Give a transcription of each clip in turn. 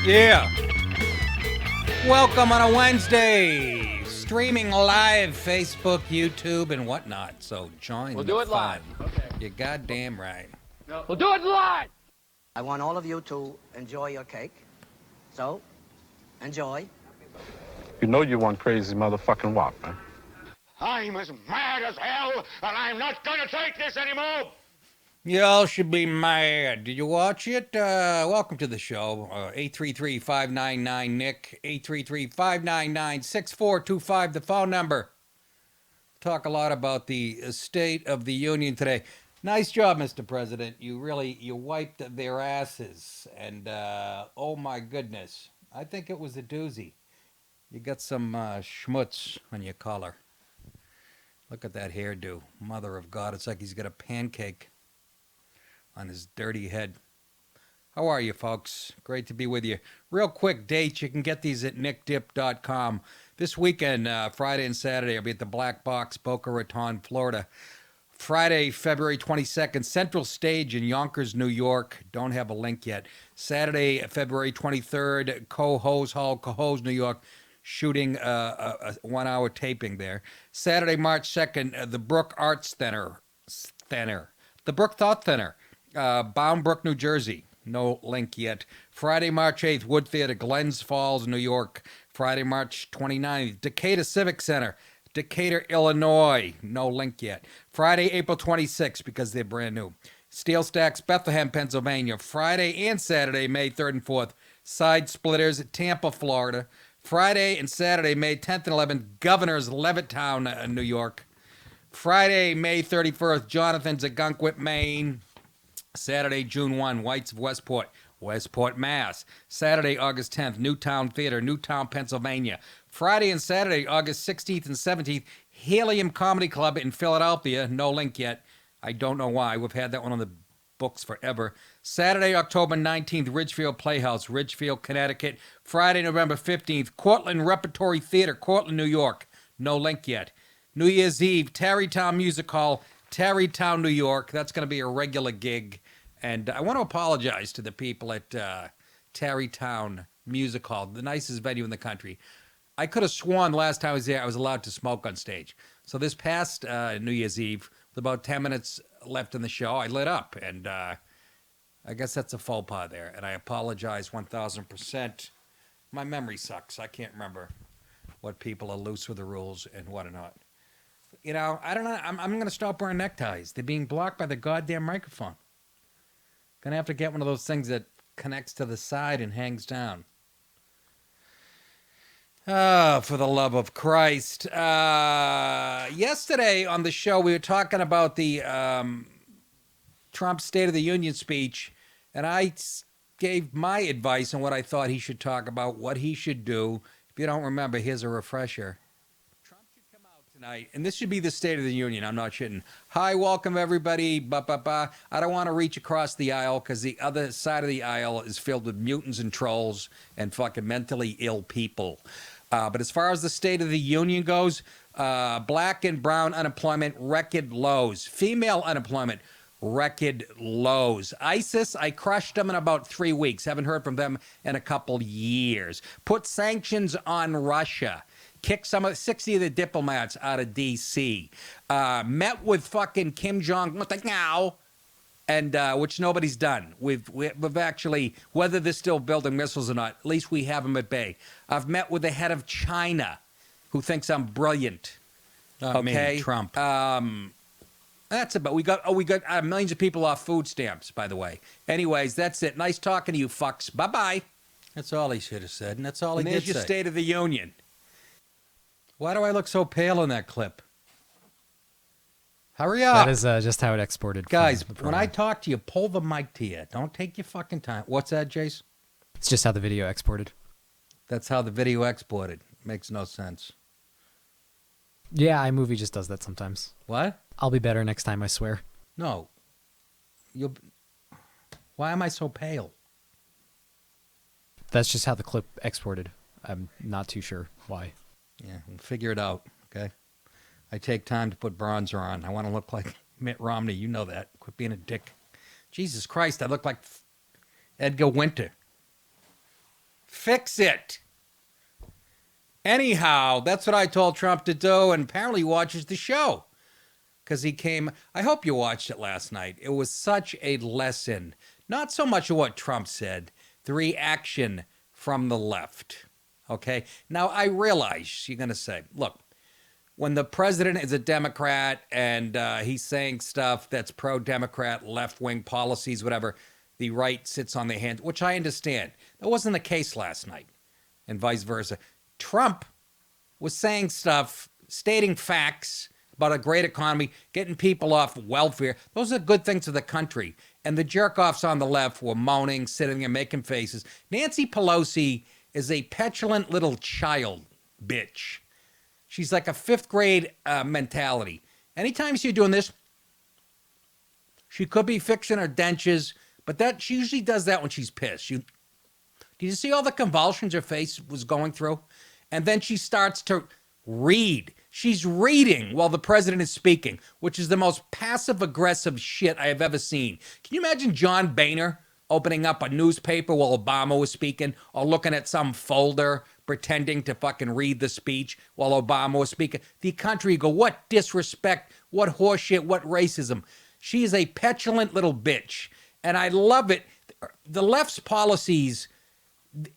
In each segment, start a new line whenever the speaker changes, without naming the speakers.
Yeah. Welcome on a Wednesday. Streaming live, Facebook, YouTube, and whatnot. So join
We'll
the
do it
fun.
live. Okay.
You're goddamn right.
No. We'll do it live.
I want all of you to enjoy your cake. So, enjoy.
You know you one crazy motherfucking wop, man.
I'm as mad as hell, and I'm not gonna take this anymore!
Y'all should be mad. Did you watch it? Welcome to the show. 833-599-NICK. 833-599-6425, the phone number. Talk a lot about the State of the Union today. Nice job, Mr. President. You wiped their asses. And, oh my goodness. I think it was a doozy. You got some schmutz on your collar. Look at that hairdo. Mother of God, it's like he's got a pancake on his dirty head. How are you, folks? Great to be with you. Real quick dates. You can get these at nickdip.com. This weekend, Friday and Saturday, I'll be at the Black Box, Boca Raton, Florida. Friday, February 22nd, Central Stage in Yonkers, New York. Don't have a link yet. Saturday, February 23rd, Cohoes Hall, Cohoes, New York. Shooting a 1 hour taping there. Saturday, March 2nd, the Brook Arts Center. The Brook Thought Center. Bound Brook, New Jersey. No link yet. Friday, March 8th, Wood Theater, Glens Falls, New York. Friday, March 29th, Decatur Civic Center, Decatur, Illinois. No link yet. Friday, April 26th, because they're brand new. Steel Stacks, Bethlehem, Pennsylvania. Friday and Saturday, May 3rd and 4th, Side Splitters, Tampa, Florida. Friday and Saturday, May 10th and 11th, Governor's, Levittown, New York. Friday, May 31st, Jonathan's at Gunkwit, Maine. Saturday, June 1, Whites of Westport, Mass. Saturday, August 10th, Newtown Theater, Newtown, Pennsylvania. Friday and Saturday, August 16th and 17th, Helium Comedy Club in Philadelphia. No link yet. I don't know why. We've had that one on the books forever. Saturday, October 19th, Ridgefield Playhouse, Ridgefield, Connecticut. Friday, November 15th, Cortland Repertory Theater, Cortland, New York. No link yet. New Year's Eve, Tarrytown Music Hall, Tarrytown, New York. That's going to be a regular gig. And I want to apologize to the people at Tarrytown Music Hall, the nicest venue in the country. I could have sworn last time I was there I was allowed to smoke on stage. So this past New Year's Eve, with about 10 minutes left in the show, I lit up. And I guess that's a faux pas there. And I apologize 1,000%. My memory sucks. I can't remember what people are loose with the rules and what are not. You know, I don't know. I'm going to stop wearing neckties. They're being blocked by the goddamn microphone. Going to have to get one of those things that connects to the side and hangs down. Oh, for the love of Christ. Yesterday on the show, we were talking about the Trump State of the Union speech, and I gave my advice on what I thought he should talk about, what he should do. If you don't remember, here's a refresher. Tonight, and this should be the State of the Union. I'm not shitting. Hi, welcome everybody. I don't want to reach across the aisle because the other side of the aisle is filled with mutants and trolls and fucking mentally ill people. But as far as the State of the Union goes, black and brown unemployment, record lows. Female unemployment, record lows. ISIS, I crushed them in about 3 weeks. Haven't heard from them in a couple years. Put sanctions on Russia. Kicked 60 of the diplomats out of D.C. Met with fucking Kim Jong-un now, and which nobody's done. We've actually, whether they're still building missiles or not, at least we have them at bay. I've met with the head of China, who thinks I'm brilliant. Okay, Trump. That's about. We got millions of people off food stamps, by the way. Anyways, that's it. Nice talking to you, fucks. Bye bye. That's all he should have said, and that's all he did There's your say. State of the Union. Why do I look so pale in that clip? Hurry up.
That is just how it exported.
Guys, when I talk to you, pull the mic to you. Don't take your fucking time. What's that, Jace?
It's just how the video exported.
That's how the video exported. Makes no sense.
Yeah, iMovie just does that sometimes.
What?
I'll be better next time, I swear.
No. Why am I so pale?
That's just how the clip exported. I'm not too sure why.
Yeah, we'll figure it out, okay? I take time to put bronzer on. I want to look like Mitt Romney. You know that. Quit being a dick. Jesus Christ, I look like Edgar Winter. Fix it. Anyhow, that's what I told Trump to do, and apparently he watches the show. Because he came, I hope you watched it last night. It was such a lesson. Not so much of what Trump said, the reaction from the left. Okay? Now, I realize you're going to say, look, when the president is a Democrat and he's saying stuff that's pro-Democrat, left-wing policies, whatever, the right sits on their hands, which I understand. That wasn't the case last night, and vice versa. Trump was saying stuff, stating facts about a great economy, getting people off welfare. Those are good things for the country. And the jerk-offs on the left were moaning, sitting there, making faces. Nancy Pelosi is a petulant little child bitch. She's like a fifth grade mentality. Anytime she's doing this, she could be fixing her dentures, but that she usually does that when she's pissed. Did you see all the convulsions her face was going through? And then she starts to read. She's reading while the president is speaking, which is the most passive-aggressive shit I have ever seen. Can you imagine John Boehner opening up a newspaper while Obama was speaking, or looking at some folder pretending to fucking read the speech while Obama was speaking? The country go, what disrespect, what horseshit, what racism. She is a petulant little bitch, and I love it. The left's policies,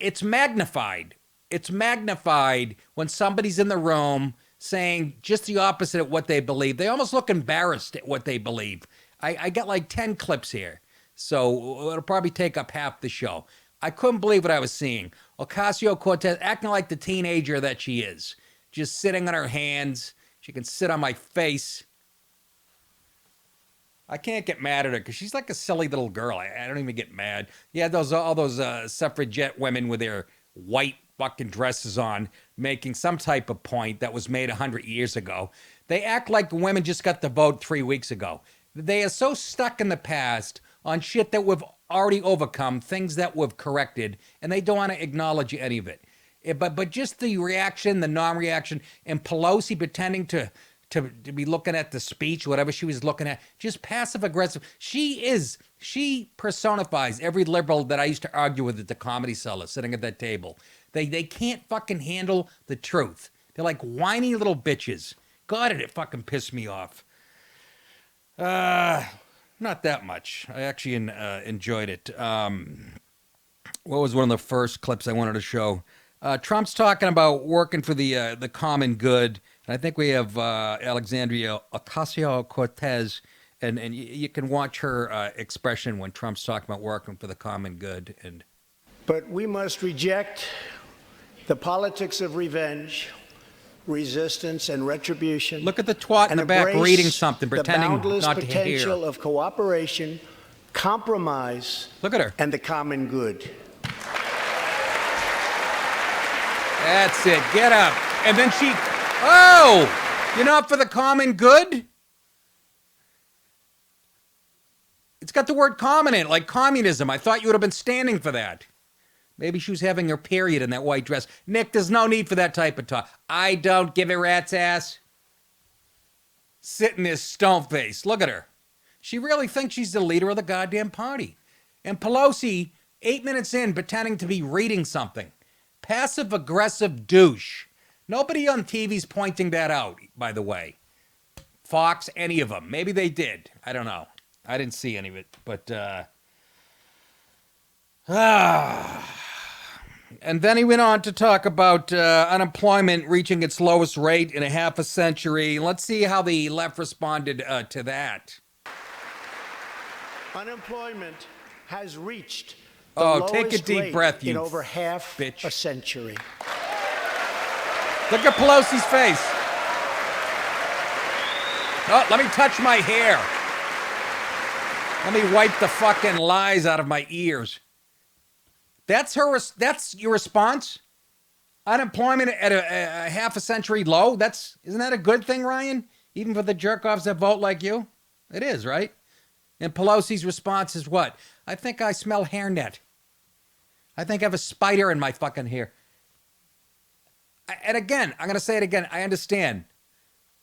it's magnified. It's magnified when somebody's in the room saying just the opposite of what they believe. They almost look embarrassed at what they believe. I got like 10 clips here, so it'll probably take up half the show. I couldn't believe what I was seeing. Ocasio-Cortez acting like the teenager that she is, just sitting on her hands. She can sit on my face. I can't get mad at her because she's like a silly little girl. I don't even get mad. Yeah, all those suffragette women with their white fucking dresses on, making some type of point that was made 100 years ago. They act like women just got the vote 3 weeks ago. They are so stuck in the past on shit that we've already overcome, things that we've corrected, and they don't want to acknowledge any of it. But just the reaction, the non-reaction, and Pelosi pretending to be looking at the speech, whatever she was looking at, just passive-aggressive. She personifies every liberal that I used to argue with at the Comedy Cellar, sitting at that table. They can't fucking handle the truth. They're like whiny little bitches. God, it fucking pissed me off. Not that much. I actually enjoyed it. What was one of the first clips I wanted to show? Trump's talking about working for the common good. And I think we have Alexandria Ocasio-Cortez, and you can watch her expression when Trump's talking about working for the common good.
But we must reject the politics of revenge, resistance, and retribution.
Look at the twat in the back reading something, pretending not to hear.
The boundless potential of cooperation, compromise,
look at her,
and the common good.
That's it. Get up. And then she, oh, you're not for the common good? It's got the word common in it, like communism. I thought you would have been standing for that. Maybe she was having her period in that white dress. Nick, there's no need for that type of talk. I don't give a rat's ass. Sitting there stone-faced. Look at her. She really thinks she's the leader of the goddamn party. And Pelosi, 8 minutes in, pretending to be reading something. Passive-aggressive douche. Nobody on TV's pointing that out, by the way. Fox, any of them. Maybe they did. I don't know. I didn't see any of it. But, and then he went on to talk about unemployment reaching its lowest rate in a half a century. Let's see how the left responded to that.
Unemployment has reached the
lowest
take a deep
rate
breath,
you
in over half
bitch.
A century.
Look at Pelosi's face. Oh, let me touch my hair. Let me wipe the fucking lies out of my ears. That's your response? Unemployment at a half a century low? Isn't that a good thing, Ryan? Even for the jerk-offs that vote like you? It is, right? And Pelosi's response is what? I think I smell hairnet. I think I have a spider in my fucking hair. And again, I'm going to say it again. I understand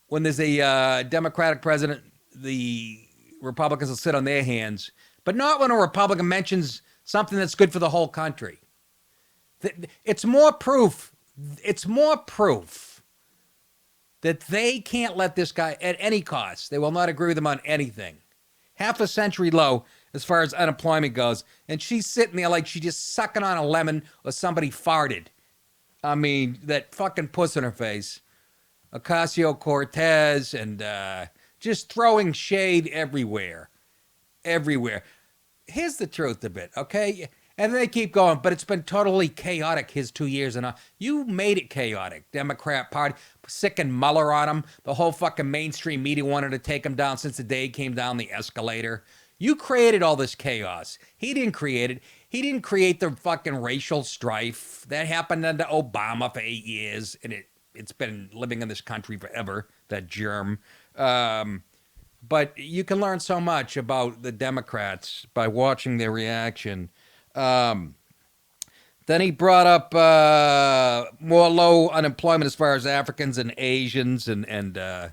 when there's a Democratic president, the Republicans will sit on their hands. But not when a Republican mentions something that's good for the whole country. It's more proof. It's more proof that they can't let this guy at any cost. They will not agree with him on anything. Half a century low as far as unemployment goes. And she's sitting there like she's just sucking on a lemon or somebody farted. I mean, that fucking puss in her face. Ocasio-Cortez and just throwing shade everywhere. Everywhere. Here's the truth of it, okay? And then they keep going, but it's been totally chaotic his 2 years and all. You made it chaotic. Democrat Party, sicking Mueller on him. The whole fucking mainstream media wanted to take him down since the day he came down the escalator. You created all this chaos. He didn't create it. He didn't create the fucking racial strife. That happened under Obama for 8 years, and it's been living in this country forever, that germ. But you can learn so much about the Democrats by watching their reaction. Then he brought up more low unemployment as far as Africans and Asians and go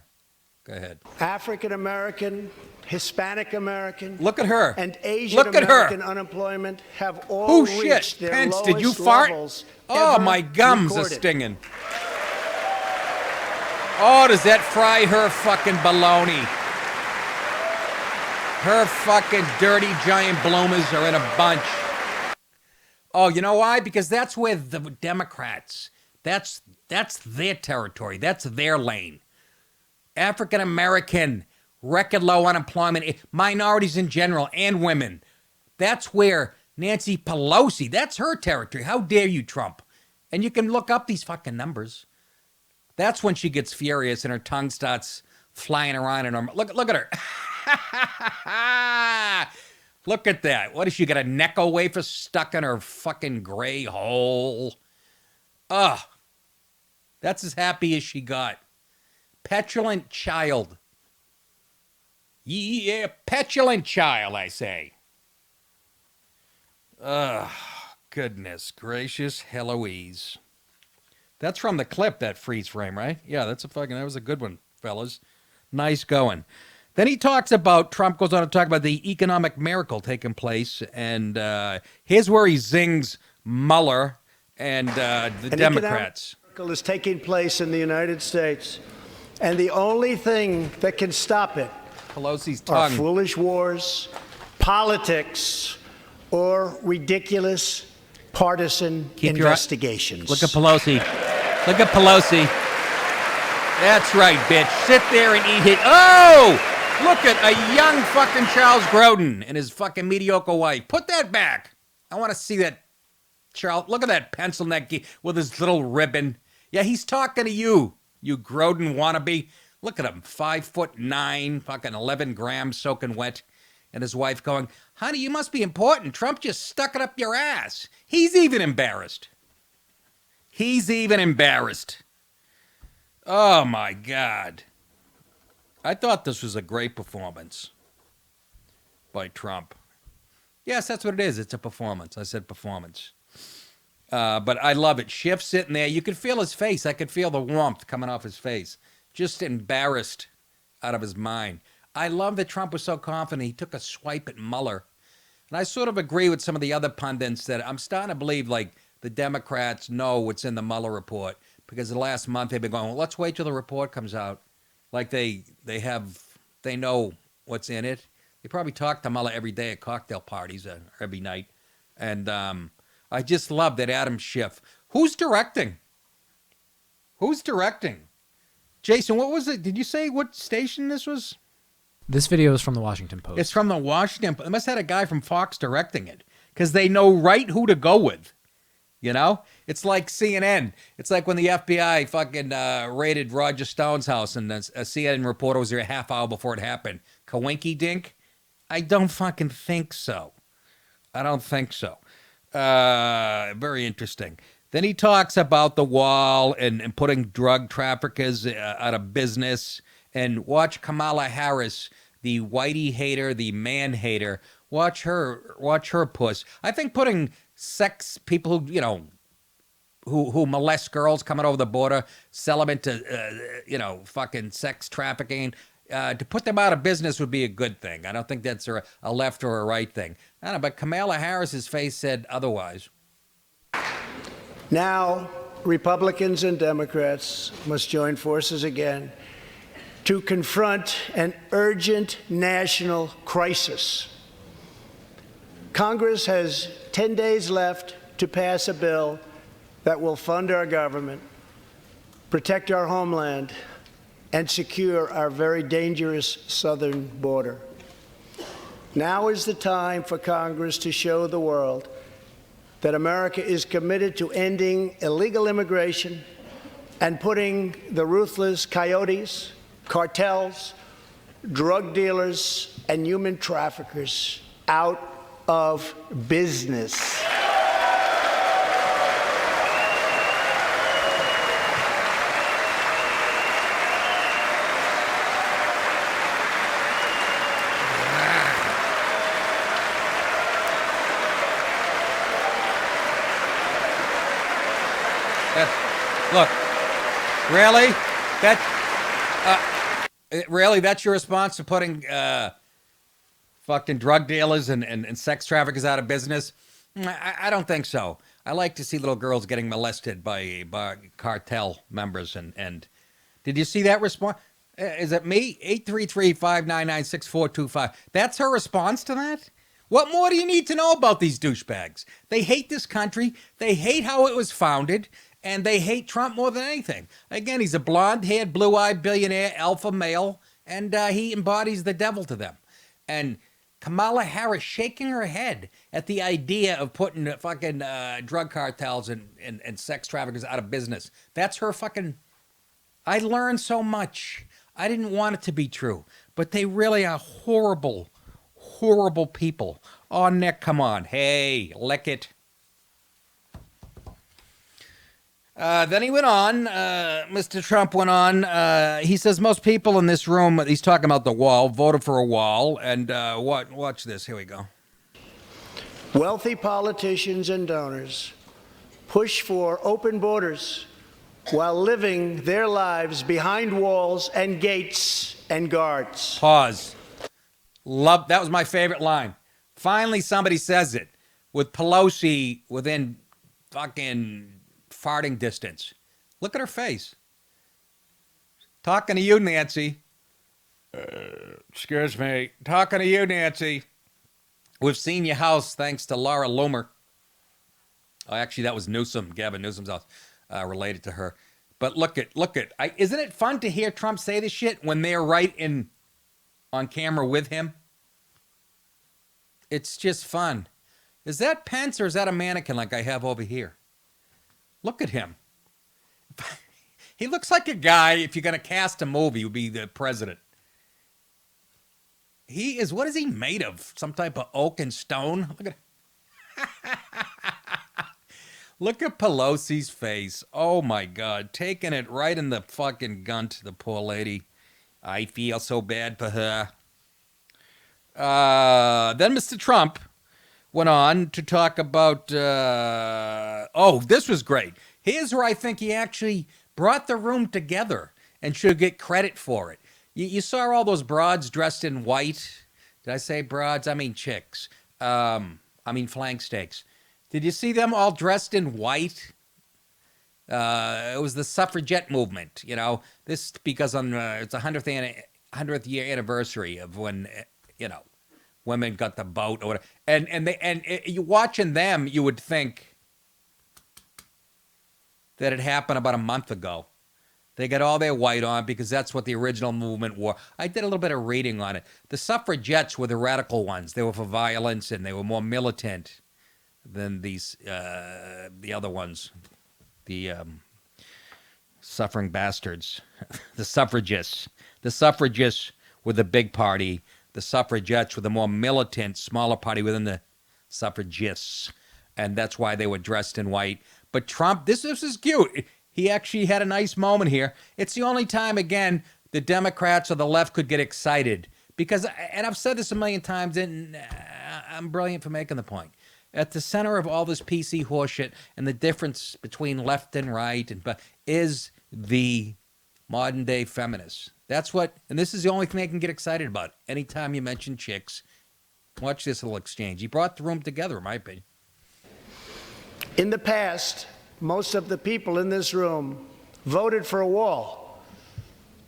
ahead.
African American, Hispanic American.
Look at her.
And Asian
Look at her.
American unemployment have all
Oh
reached
shit,
their
Pence,
lowest
did you fart?
levels
Oh,
ever
my gums
recorded.
are stinging. Oh, does that fry her fucking baloney? Her fucking dirty giant bloomers are in a bunch. Oh, you know why? Because that's where the Democrats, that's their territory. That's their lane. African American, record low unemployment, minorities in general, and women. That's where Nancy Pelosi, that's her territory. How dare you, Trump? And you can look up these fucking numbers. That's when she gets furious and her tongue starts flying around. And look at her. Look at that. What, has she got a Necco wafer stuck in her fucking gray hole? Ugh. That's as happy as she got. Petulant child. Yeah, petulant child, I say. Ugh. Goodness gracious Heloise. That's from the clip, that freeze frame, right? Yeah, that was a good one, fellas. Nice going. Then he talks about, Trump goes on to talk about the economic miracle taking place, and here's where he zings Mueller and the Democrats.
An economic miracle is taking place in the United States, and the only thing that can stop it
Pelosi's
are
tongue.
foolish wars, politics, or ridiculous partisan investigations.
Look at Pelosi. Look at Pelosi. That's right, bitch. Sit there and eat it. Oh! Look at a young fucking Charles Grodin and his fucking mediocre wife. Put that back. I want to see that, Charles. Look at that pencil neck with his little ribbon. Yeah, he's talking to you, you Grodin wannabe. Look at him, 5'9", fucking 11 grams soaking wet. And his wife going, honey, you must be important. Trump just stuck it up your ass. He's even embarrassed. He's even embarrassed. Oh, my God. I thought this was a great performance by Trump. Yes, that's what it is. It's a performance. I said performance. But I love it. Schiff sitting there. You could feel his face. I could feel the warmth coming off his face. Just embarrassed out of his mind. I love that Trump was so confident he took a swipe at Mueller. And I sort of agree with some of the other pundits that I'm starting to believe, like, the Democrats know what's in the Mueller report. Because the last month they've been going, well, let's wait till the report comes out. Like they know what's in it. They probably talk to Mueller every day at cocktail parties every night. And I just love that Adam Schiff. Who's directing? Who's directing? Jason, what was it? Did you say what station this was?
This video is from the Washington Post.
It's from the Washington Post. They must have had a guy from Fox directing it because they know right who to go with. You know? It's like CNN. It's like when the FBI fucking raided Roger Stone's house and a CNN reporter was there a half hour before it happened. Kawinky dink? I don't fucking think so. I don't think so. Very interesting. Then he talks about the wall and putting drug traffickers out of business. And watch Kamala Harris, the whitey hater, the man hater. Watch her puss. I think putting sex people who, you know, who molest girls coming over the border, sell them into, fucking sex trafficking, to put them out of business would be a good thing. I don't think that's a left or a right thing. I don't know, but Kamala Harris's face said otherwise.
Now, Republicans and Democrats must join forces again to confront an urgent national crisis. Congress has 10 days left to pass a bill that will fund our government, protect our homeland, and secure our very dangerous southern border. Now is the time for Congress to show the world that America is committed to ending illegal immigration and putting the ruthless coyotes, cartels, drug dealers, and human traffickers out of business.
Look, really? Really? That's your response to putting fucking drug dealers and sex traffickers out of business? I don't think so. I like to see little girls getting molested by cartel members. And did you see that response? Is it me? 833-599-6425. That's her response to that? What more do you need to know about these douchebags? They hate this country. They hate how it was founded. And they hate Trump more than anything. Again, he's a blonde-haired, blue-eyed billionaire, alpha male, and he embodies the devil to them. And Kamala Harris shaking her head at the idea of putting fucking drug cartels and sex traffickers out of business. That's her fucking... I learned so much. I didn't want it to be true. But they really are horrible, horrible people. Oh, Nick, come on. Hey, lick it. Then he went on, Mr. Trump went on, he says most people in this room, he's talking about the wall, voted for a wall, and watch this, here we go.
Wealthy politicians and donors push for open borders while living their lives behind walls and gates and guards.
Pause. That was my favorite line. Finally somebody says it, with Pelosi within fucking... farting distance. Look at her face. Talking to you, Nancy. Excuse me. Talking to you, Nancy. We've seen your house thanks to Laura Loomer. Oh, actually, that was Newsom, Gavin Newsom's house, related to her. But look at. Isn't it fun to hear Trump say this shit when they're right on camera with him? It's just fun. Is that Pence or is that a mannequin like I have over here? Look at him. He looks like a guy, if you're going to cast a movie, would be the president. He is, what is he made of? Some type of oak and stone? Look at Look at Pelosi's face. Oh my God. Taking it right in the fucking gunt, the poor lady. I feel so bad for her. Then Mr. Trump went on to talk about, this was great. Here's where I think he actually brought the room together and should get credit for it. You saw all those broads dressed in white. Did I say broads? I mean chicks. I mean flank steaks. Did you see them all dressed in white? It was the suffragette movement, you know. This because it's a 100th year anniversary of when, women got the vote or whatever. And you watching them, you would think that it happened about a month ago. They got all their white on because that's what the original movement wore. I did a little bit of reading on it. The suffragettes were the radical ones. They were for violence and they were more militant than these the other ones, the suffering bastards, the suffragists. The suffragists were the big party. The suffragettes were the more militant, smaller party within the suffragists, and that's why they were dressed in white. But Trump, this is cute. He actually had a nice moment here. It's the only time, again, the Democrats or the left could get excited. Because, and I've said this a million times, and I'm brilliant for making the point. At the center of all this PC horseshit and the difference between left and right is the modern day feminists. That's what, and this is the only thing they can get excited about. Anytime you mention chicks, watch this little exchange. He brought the room together, in my opinion.
In the past, most of the people in this room voted for a wall,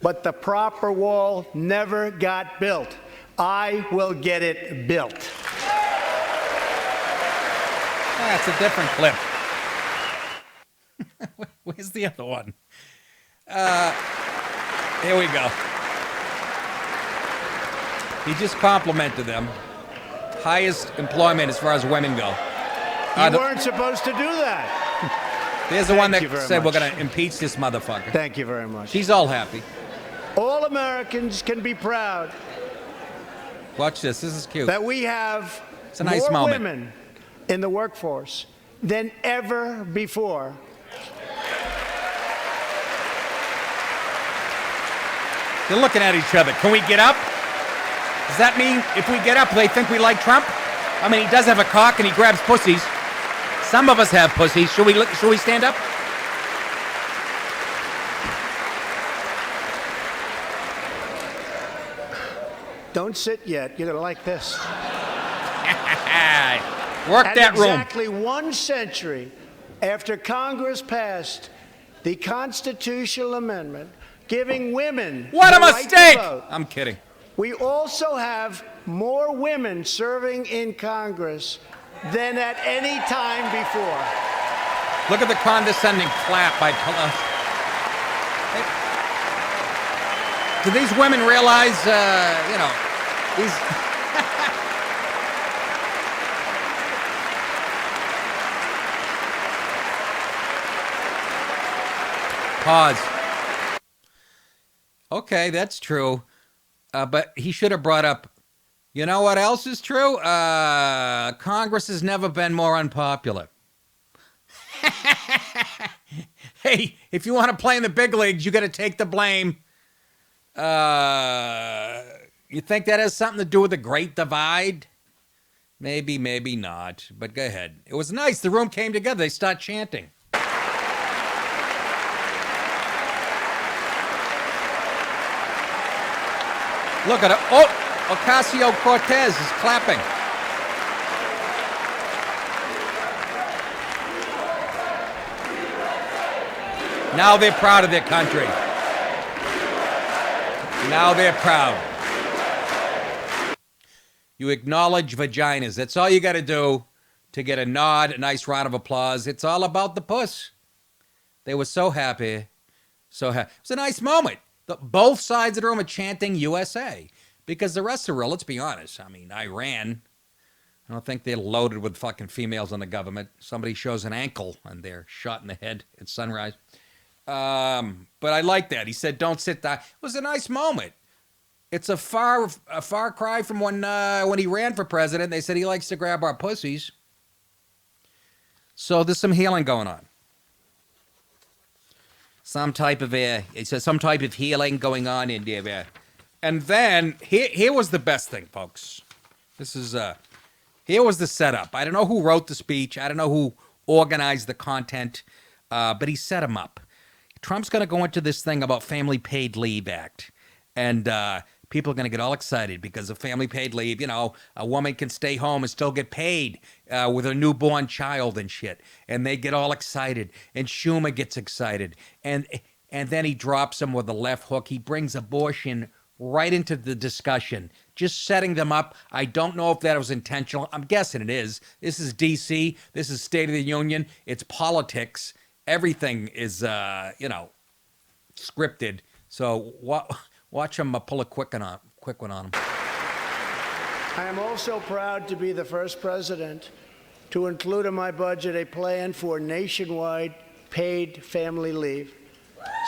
but the proper wall never got built. I will get it built.
That's a different clip. Where's the other one? Here we go. He just complimented them. Highest employment as far as women go.
You weren't supposed to do that.
There's the one that
Thank you very
said we're
much.
going to impeach this motherfucker.
Thank you very much.
She's all happy.
All Americans can be proud
Watch this. This is cute.
that we have
It's a nice
more
moment.
women in the workforce than ever before.
They're looking at each other. Can we get up? Does that mean if we get up, they think we like Trump? I mean, he does have a cock and he grabs pussies. Some of us have pussies. Should we stand up?
Don't sit yet. You're going to like this.
Work
At
that room.
exactly 1 century after Congress passed the constitutional amendment giving women
What a
the right to
mistake!
vote,
I'm kidding.
we also have more women serving in Congress than at any time before.
Look at the condescending clap by Pelosi. Do these women realize, these... Pause. Okay, that's true. But he should have brought up, you know what else is true? Congress has never been more unpopular. Hey, if you want to play in the big leagues, you got to take the blame. You think that has something to do with the Great Divide? Maybe, maybe not. But go ahead. It was nice. The room came together. They start chanting. Look at it. Oh, Ocasio-Cortez is clapping. Now they're proud of their country. Now they're proud. You acknowledge vaginas. That's all you got to do to get a nod, a nice round of applause. It's all about the puss. They were so happy. So happy. It was a nice moment. Both sides of the room are chanting USA. Because the rest of the world, let's be honest, I mean, Iran, I don't think they're loaded with fucking females in the government. Somebody shows an ankle and they're shot in the head at sunrise. But I like that. He said, don't sit down. It was a nice moment. It's a far cry from when he ran for president. They said he likes to grab our pussies. So there's some healing going on. Some type of healing going on in there. And then here was the best thing, folks. This is here was the setup. I don't know who wrote the speech. I don't know who organized the content, but he set him up. Trump's going to go into this thing about Family Paid Leave Act, and people are going to get all excited because of Family Paid Leave. You know, a woman can stay home and still get paid with a newborn child and shit, and they get all excited, and Schumer gets excited, and then he drops them with a left hook. He brings abortion right into the discussion, just setting them up. I don't know if that was intentional. I'm guessing it is. This is D.C. This is State of the Union. It's politics. Everything is, scripted. So watch him pull a quick one on him.
I am also proud to be the first president to include in my budget a plan for nationwide paid family leave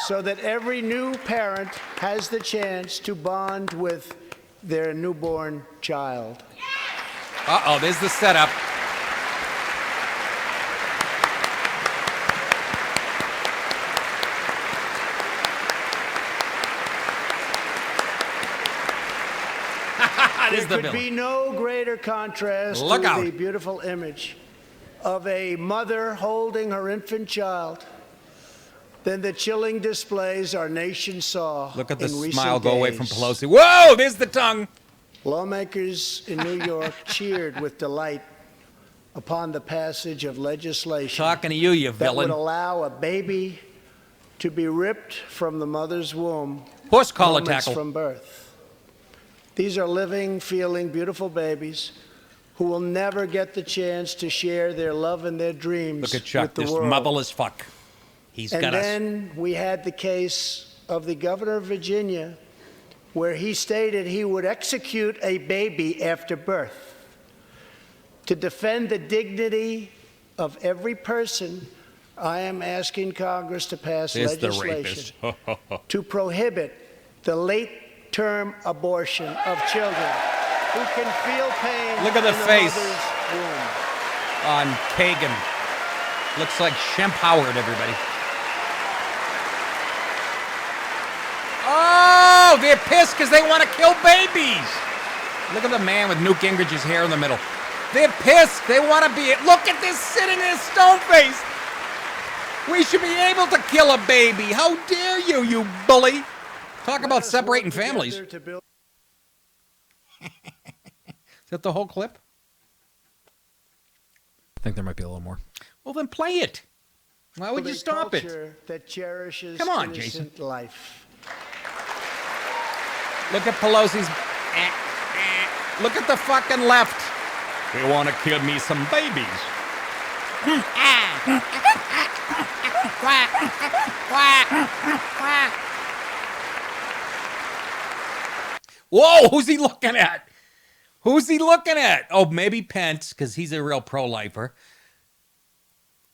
so that every new parent has the chance to bond with their newborn child.
Uh-oh, there's the setup.
There could be no greater contrast to the beautiful image of a mother holding her infant child than the chilling displays our nation saw.
Look at the
in
smile
recent
go away
days.
from Pelosi. Whoa, there's the tongue.
Lawmakers in New York cheered with delight upon the passage of legislation
Talking to you, you
that
villain.
would allow a baby to be ripped from the mother's womb
Horse collar
moments
tackle.
from birth. These are living, feeling, beautiful babies who will never get the chance to share their love and their dreams
Look at Chuck,
with the
this
world.
motherless fuck. He's
And
got us.
then we had the case of the governor of Virginia, where he stated he would execute a baby after birth. To defend the dignity of every person, I am asking Congress to pass
It's the
legislation
rapist.
to prohibit the late-term abortion of children who can feel pain
Look at the
in
face.
mother's womb.
On Kagan. Looks like Shemp Howard, everybody. Oh, they're pissed because they want to kill babies. Look at the man with Newt Gingrich's hair in the middle. They're pissed. They want to be. Look at this sitting there, stone face. We should be able to kill a baby. How dare you, you bully? Talk
Let
about
us
separating
work
families.
together to build-
Is that the whole clip?
I think there might be a little more.
Well, then play it. Why would
a
you stop it?
culture that cherishes
Come on,
innocent
Jason.
life.
Look at Pelosi's. Look at the fucking left. They want to kill me some babies. Whoa, who's he looking at? Who's he looking at? Oh, maybe Pence, because he's a real pro-lifer.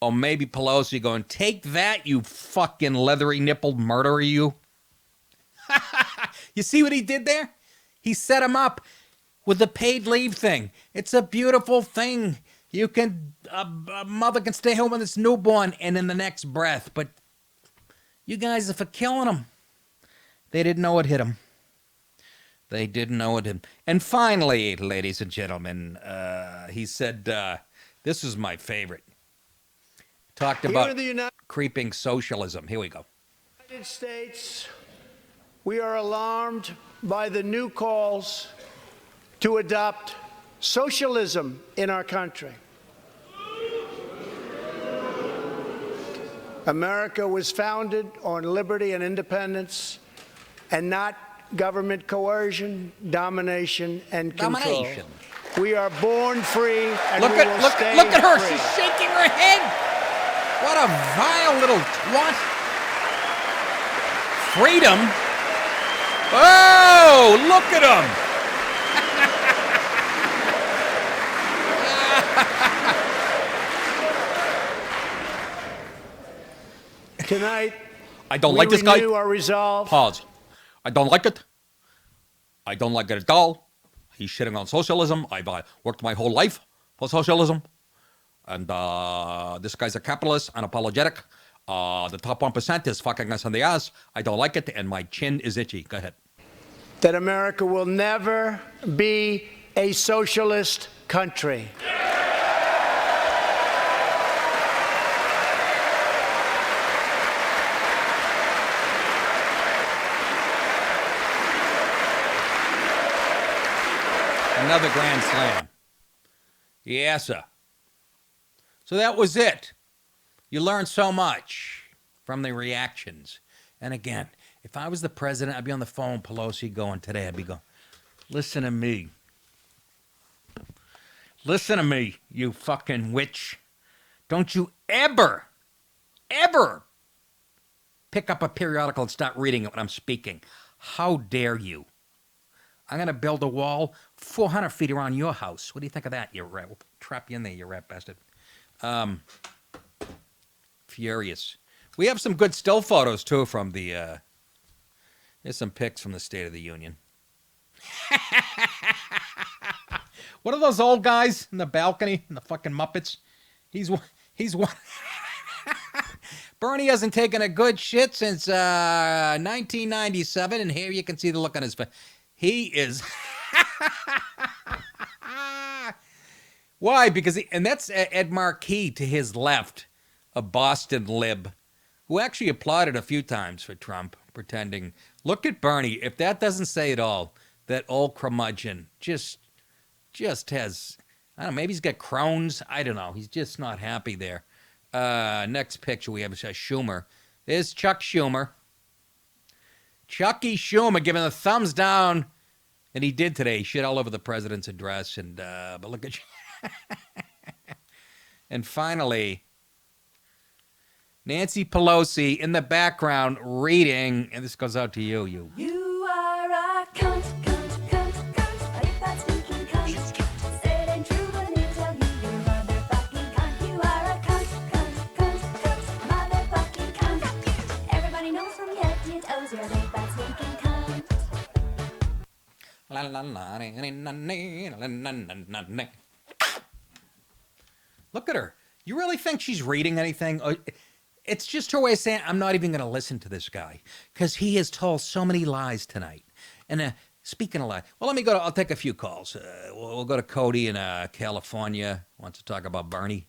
Or maybe Pelosi going, take that, you fucking leathery-nippled murderer, you. You see what he did there? He set him up with the paid leave thing. It's a beautiful thing. You can, a mother can stay home with its newborn and in the next breath. But you guys are for killing him. They didn't know it hit him. They didn't know it hit him. And finally, ladies and gentlemen, he said, this is my favorite. Talked
Here
about
in the United
creeping socialism. Here we go.
States, we are alarmed by the new calls to adopt socialism in our country. America was founded on liberty and independence and not government coercion, domination, and control.
Domination.
We are born free and
Look
we will
at
stay
look at her.
free.
She's shaking her head. What a vile little twat. Freedom. Oh, look at him.
Tonight,
I don't
we
like this guy.
renew our resolve.
Pause. I don't like it. I don't like it at all. He's shitting on socialism. I've worked my whole life for socialism. And this guy's a capitalist, unapologetic. The top 1% is fucking us in the ass. I don't like it, and my chin is itchy. Go ahead.
That America will never be a socialist country.
Another grand slam. Yes, sir. So that was it. You learned so much from the reactions. And again, if I was the president, I'd be on the phone, Pelosi going today. I'd be going, listen to me. Listen to me, you fucking witch. Don't you ever pick up a periodical and start reading it when I'm speaking. How dare you? I'm going to build a wall 400 feet around your house. What do you think of that, you rat? We'll trap you in there, you rat bastard. Furious. We have some good still photos, too, from the... there's some pics from the State of the Union. What are those old guys in the balcony, in the fucking Muppets? He's one... Bernie hasn't taken a good shit since 1997, and here you can see the look on his face. He is... Why? Because and that's Ed Markey to his left, a Boston lib, who actually applauded a few times for Trump, pretending, look at Bernie. If that doesn't say it all, that old curmudgeon just has... I don't know, maybe he's got Crohn's. I don't know. He's just not happy there. Next picture we have is Schumer. There's Chuck Schumer. Chucky Schumer giving a thumbs down. And he did today. He shit all over the president's address. And but look at you. And finally, Nancy Pelosi in the background reading. And this goes out to you.
You are a cunt, cunt, cunt, cunt. If that's stinking cunt. Say it ain't true, but he'll tell you you're a motherfucking cunt. You are a cunt, cunt, cunt, cunt. Motherfucking cunt. Everybody knows from your head to your toes you're a big fat stinking cunt.
Look at her. You really think she's reading anything? It's just her way of saying, I'm not even going to listen to this guy because he has told so many lies tonight. And speaking of lies, well, I'll take a few calls. We'll go to Cody in California. Wants to talk about Bernie.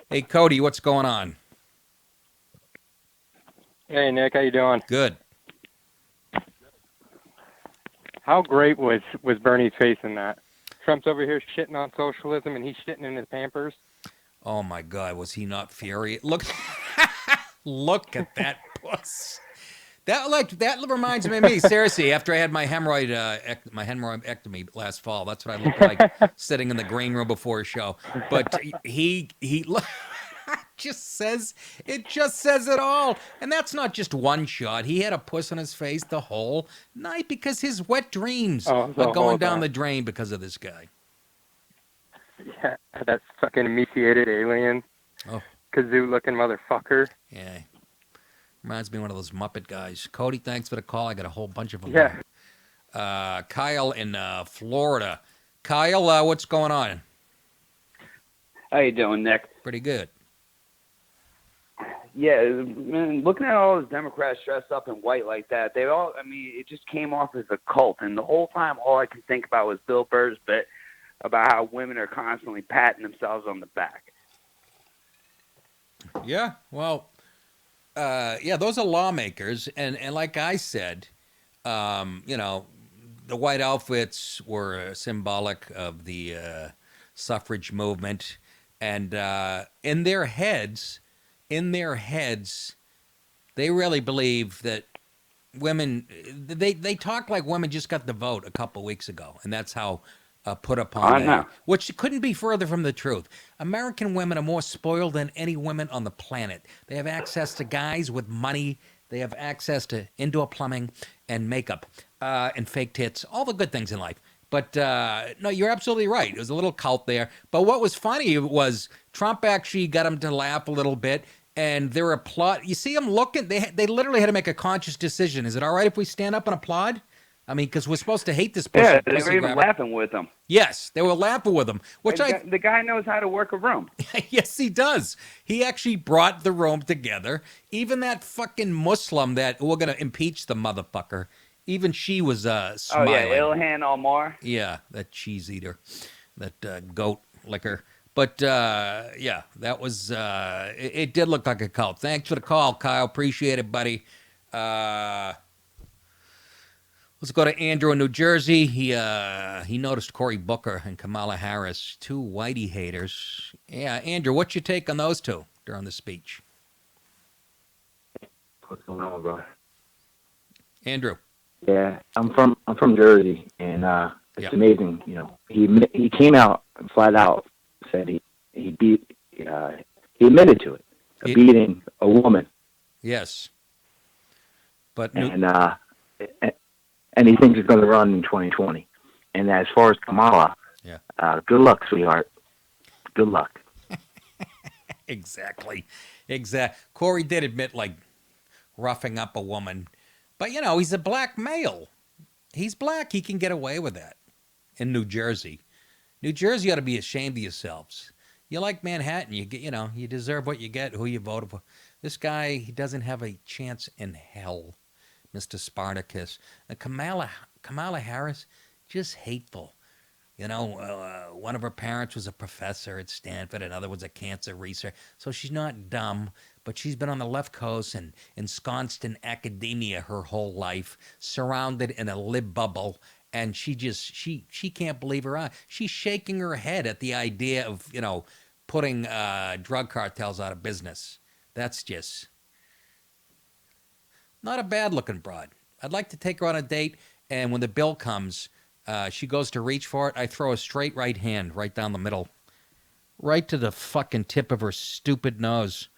Hey, Cody, what's going on?
Hey, Nick, how you doing?
Good.
How great was Bernie's face in that? Trump's over here shitting on socialism, and he's shitting in his Pampers.
Oh, my God. Was he not furious? Look, look at that puss. That reminds me of me, seriously, after I had my hemorrhoidectomy last fall. That's what I looked like sitting in the green room before a show. But he just says it all. And that's not just one shot. He had a puss on his face the whole night because his wet dreams are going down the drain because of this guy.
Yeah, that fucking emaciated alien.
Oh.
Kazoo-looking motherfucker.
Yeah. Reminds me of one of those Muppet guys. Cody, thanks for the call. I got a whole bunch of them.
Yeah.
Kyle in Florida. Kyle, what's going on?
How you doing, Nick?
Pretty good.
Yeah, man, looking at all those Democrats dressed up in white like that, it just came off as a cult. And the whole time, all I could think about was Bill Burr's bit about how women are constantly patting themselves on the back.
Yeah, well, those are lawmakers. And like I said, the white outfits were symbolic of the suffrage movement. And in their heads, they really believe that women, they talk like women just got the vote a couple weeks ago. And that's how put upon them, which couldn't be further from the truth. American women are more spoiled than any women on the planet. They have access to guys with money. They have access to indoor plumbing and makeup and fake tits, all the good things in life. But no, you're absolutely right. It was a little cult there. But what was funny was Trump actually got him to laugh a little bit. And they're applaud. You see them looking. They literally had to make a conscious decision. Is it all right if we stand up and applaud? I mean, because we're supposed to hate this person.
Yeah, they were even laughing with him.
Yes, they were laughing with him.
The guy knows how to work a room.
Yes, he does. He actually brought the room together. Even that fucking Muslim that we're going to impeach the motherfucker. Even she was smiling.
Oh, yeah, Ilhan Omar.
Yeah, that cheese eater. That goat licker. But, that was, it did look like a cult. Thanks for the call, Kyle. Appreciate it, buddy. Let's go to Andrew in New Jersey. He noticed Cory Booker and Kamala Harris, two whitey haters. Yeah, Andrew, what's your take on those two during the speech?
What's going on, bro?
Andrew.
Yeah, I'm from Jersey, and it's amazing. You know, he came out and flat out said he admitted to it, beating a woman.
Yes, but
and he thinks he's going to run in 2020. And as far as Kamala, good luck, sweetheart. Good luck.
Exactly. Cory did admit, like, roughing up a woman. But, he's a black male. He's black. He can get away with that in New Jersey. New Jersey ought to be ashamed of yourselves. You like Manhattan. You get, you deserve what you get, who you voted for. This guy, he doesn't have a chance in hell. Mr. Spartacus. Kamala Harris, just hateful. One of her parents was a professor at Stanford, another was a cancer researcher. So she's not dumb, but she's been on the left coast and ensconced in academia her whole life, surrounded in a lib bubble, and she can't believe her eyes. She's shaking her head at the idea of putting drug cartels out of business. That's just not a bad looking broad. I'd like to take her on a date, and when the bill comes, she goes to reach for it. I throw a straight right hand right down the middle, right to the fucking tip of her stupid nose.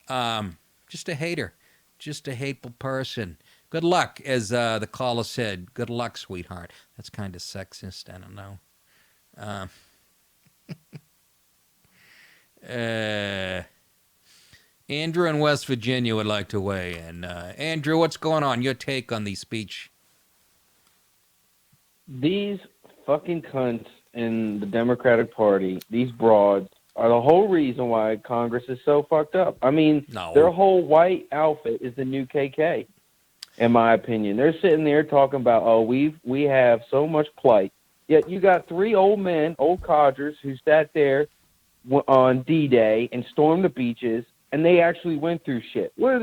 Just a hater, just a hateful person. Good luck, as the caller said. Good luck, sweetheart. That's kind of sexist. I don't know. Andrew in West Virginia would like to weigh in. Andrew, what's going on? Your take on the speech?
These fucking cunts in the Democratic Party, these broads, are the whole reason why Congress is so fucked up. I mean, their whole white outfit is the new KK, in my opinion. They're sitting there talking about, oh, we have so much plight. Yet you got three old men, old codgers, who sat there on D-Day and stormed the beaches, and they actually went through shit. What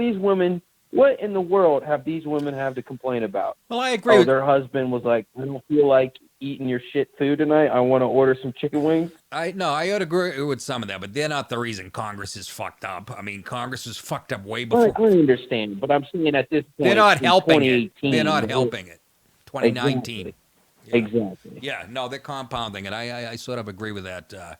in the world have these women have to complain about?
Well, I agree.
Their husband was like, I don't feel like eating your shit food tonight. I want to order some chicken wings.
I would agree with some of that, but they're not the reason Congress is fucked up. I mean, Congress is fucked up way before.
I understand, but I'm saying at this point,
they're not helping it.
2018,
They're not helping it. 2019.
Exactly.
Yeah, no, they're compounding it. I sort of agree with that.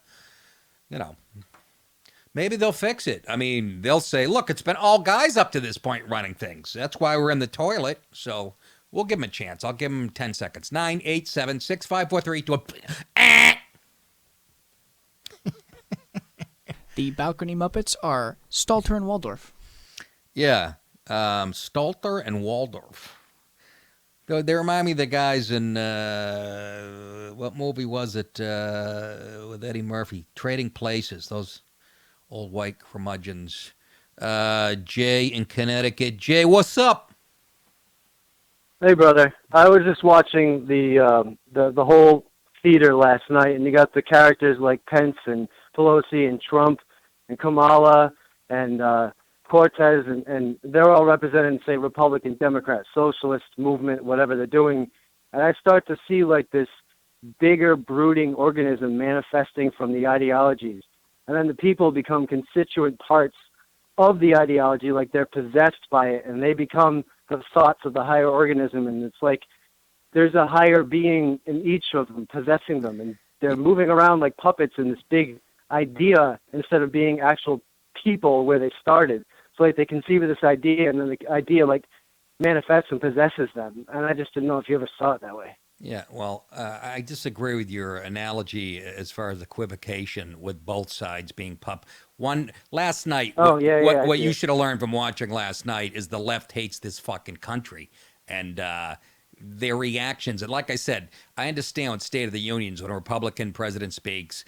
Maybe they'll fix it. I mean, they'll say, look, it's been all guys up to this point running things. That's why we're in the toilet. So we'll give them a chance. I'll give them 10 seconds. 987-6543.
The balcony Muppets are Stalter and Waldorf.
Yeah, Stalter and Waldorf. They remind me of the guys in, what movie was it with Eddie Murphy? Trading Places, those old white curmudgeons. Jay in Connecticut. Jay, what's up?
Hey, brother. I was just watching the whole theater last night, and you got the characters like Pence and Pelosi and Trump and Kamala and Cortez, and they're all representing, say, Republican, Democrat, socialist movement, whatever they're doing. And I start to see like this bigger brooding organism manifesting from the ideologies. And then the people become constituent parts of the ideology, like they're possessed by it, and they become the thoughts of the higher organism. And it's like there's a higher being in each of them, possessing them. And they're moving around like puppets in this big idea instead of being actual people where they started. So like they conceive of this idea, and then the idea like manifests and possesses them. And I just didn't know if you ever saw it that way.
Yeah, well, I disagree with your analogy as far as equivocation with both sides being last night. What you should have learned from watching last night is the left hates this fucking country, and their reactions. And like I said, I understand what State of the Union is when a Republican president speaks.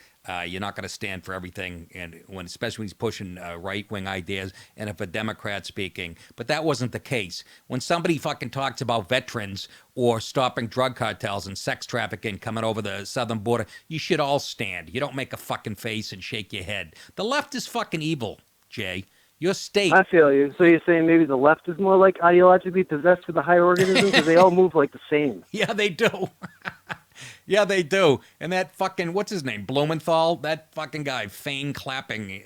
You're not going to stand for everything, and especially when he's pushing right-wing ideas, and if a Democrat speaking. But that wasn't the case. When somebody fucking talks about veterans or stopping drug cartels and sex trafficking coming over the southern border, you should all stand. You don't make a fucking face and shake your head. The left is fucking evil, Jay. Your state.
I feel you. So you're saying maybe the left is more like ideologically possessed with the higher organism because they all move like the same.
Yeah, they do. Yeah, they do. And that fucking, what's his name? Blumenthal? That fucking guy, feign clapping.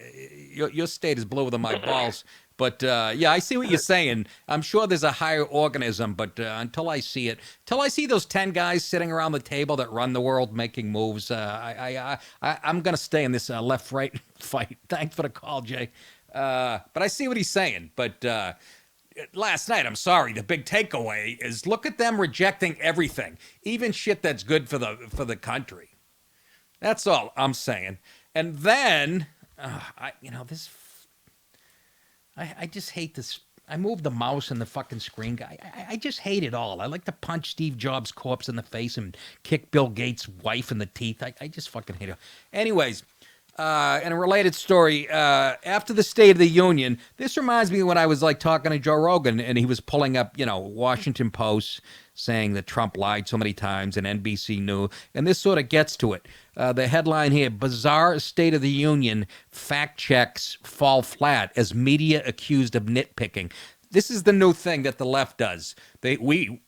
Your state is bluer than my balls. But, yeah, I see what you're saying. I'm sure there's a higher organism, but until I see it, until I see those 10 guys sitting around the table that run the world making moves, I'm going to stay in this left-right fight. Thanks for the call, Jay. But I see what he's saying. But last night, I'm sorry, the big takeaway is look at them rejecting everything, even shit that's good for the country. That's all I'm saying. And then, I just hate this. I moved the mouse and the fucking screen guy. I just hate it all. I like to punch Steve Jobs' corpse in the face and kick Bill Gates' wife in the teeth. I just fucking hate it. Anyways, in a related story, after the State of the Union, this reminds me when I was like talking to Joe Rogan and he was pulling up, Washington Post saying that Trump lied so many times and NBC News, and this sort of gets to it. The headline here, bizarre State of the Union, fact checks fall flat as media accused of nitpicking. This is the new thing that the left does. We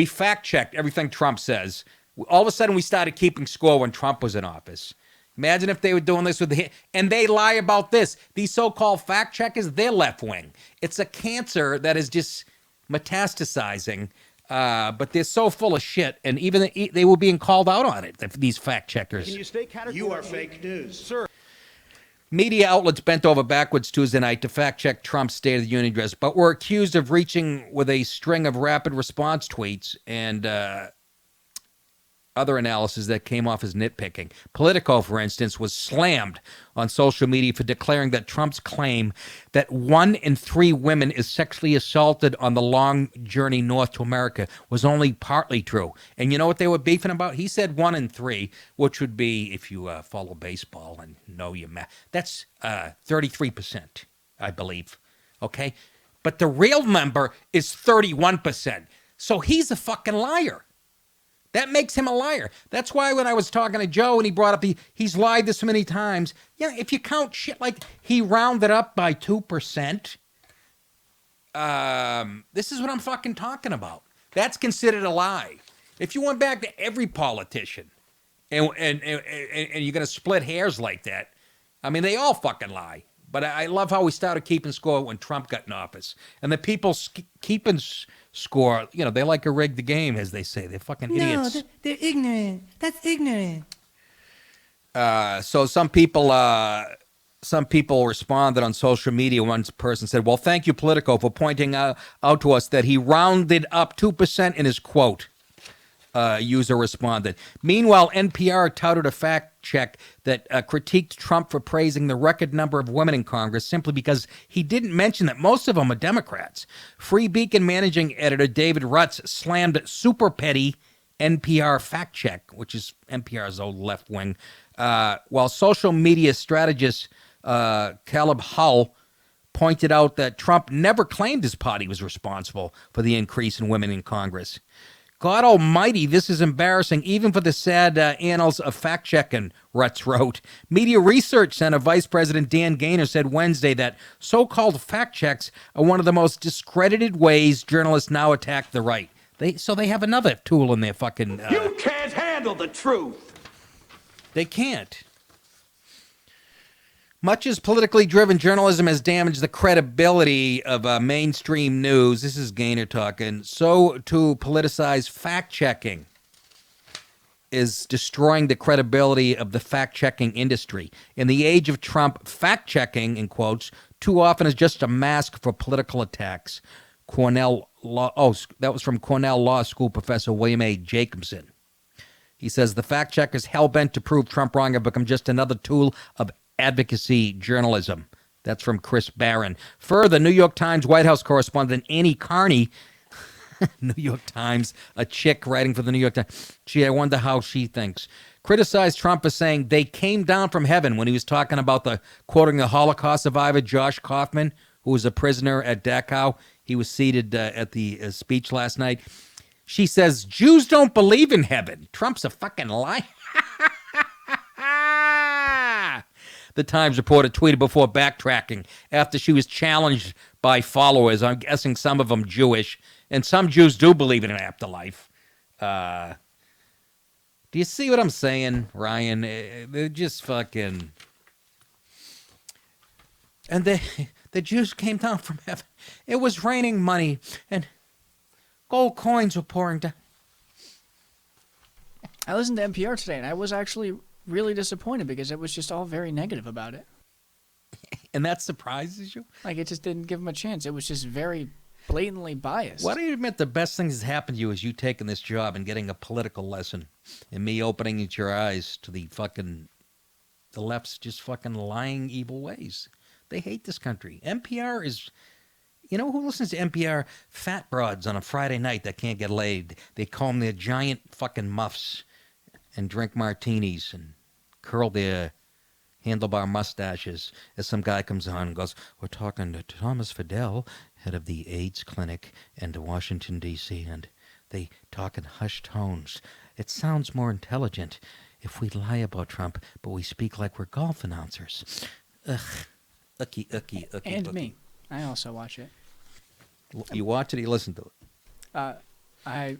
fact checked everything Trump says. All of a sudden, we started keeping score when Trump was in office. Imagine if they were doing this and they lie about this. These so-called fact checkers, they're left wing. It's a cancer that is just metastasizing. But they're so full of shit, and even they were being called out on it. These fact checkers.
Can you stay categorically? You are fake news, sir.
Media outlets bent over backwards Tuesday night to fact-check Trump's State of the Union address, but were accused of reaching with a string of rapid response tweets and other analysis that came off as nitpicking. Politico, for instance, was slammed on social media for declaring that Trump's claim that 1 in 3 women is sexually assaulted on the long journey north to America was only partly true. And you know what they were beefing about? He said 1 in 3, which would be, if you follow baseball and know your math, that's 33%, I believe. Okay? But the real number is 31%. So he's a fucking liar. That makes him a liar. That's why when I was talking to Joe and he brought up he's lied this many times. Yeah, if you count shit like he rounded up by 2%, this is what I'm fucking talking about. That's considered a lie. If you went back to every politician and you're going to split hairs like that, I mean, they all fucking lie. But I love how we started keeping score when Trump got in office. And the people keeping score, you know, they like to rig the game, as they say. They're fucking idiots.
No, they're ignorant. That's ignorant.
So some people responded on social media. One person said, well, thank you, Politico, for pointing out to us that he rounded up 2% in his quote. User responded. Meanwhile, NPR touted a fact check that critiqued Trump for praising the record number of women in Congress simply because he didn't mention that most of them are Democrats. Free Beacon managing editor David Rutz slammed super petty NPR fact check, which is NPR's old left wing, while social media strategist Caleb Hull pointed out that Trump never claimed his party was responsible for the increase in women in Congress. God almighty, this is embarrassing, even for the sad annals of fact-checking, Rutz wrote. Media Research Center Vice President Dan Gaynor said Wednesday that so-called fact checks are one of the most discredited ways journalists now attack the right. So they have another tool in their fucking...
You can't handle the truth.
They can't. Much as politically driven journalism has damaged the credibility of mainstream news, this is Gaynor talking, so too politicized fact-checking is destroying the credibility of the fact-checking industry. In the age of Trump, fact-checking, in quotes, too often is just a mask for political attacks. That was from Cornell Law School professor William A. Jacobson. He says the fact-checkers hell-bent to prove Trump wrong have become just another tool of advocacy journalism. That's from Chris Barron. Further, New York Times White House correspondent Annie Carney, New York Times, a chick writing for the New York Times. Gee, I wonder how she thinks. Criticized Trump for saying they came down from heaven when he was talking about quoting the Holocaust survivor Josh Kaufman, who was a prisoner at Dachau. He was seated at the speech last night. She says, Jews don't believe in heaven. Trump's a fucking liar. The Times reporter tweeted before backtracking after she was challenged by followers, I'm guessing some of them Jewish, and some Jews do believe in an afterlife. Do you see what I'm saying, Ryan? They're just fucking... And the Jews came down from heaven. It was raining money, and gold coins were pouring down.
I listened to NPR today, and I was actually really disappointed because it was just all very negative about it.
And that surprises you?
Like, it just didn't give him a chance. It was just very blatantly biased.
Why do you admit the best thing that's happened to you is you taking this job and getting a political lesson and me opening your eyes to the left's just fucking lying evil ways. They hate this country. NPR is... You know who listens to NPR? Fat broads on a Friday night that can't get laid. They comb their giant fucking muffs and drink martinis and curl their handlebar mustaches as some guy comes on and goes, we're talking to Thomas Fidel, head of the AIDS clinic in Washington, D.C., and they talk in hushed tones. It sounds more intelligent if we lie about Trump, but we speak like we're golf announcers. Ugh. Ucky.
And me. I also watch it.
You watch it or you listen to it?
I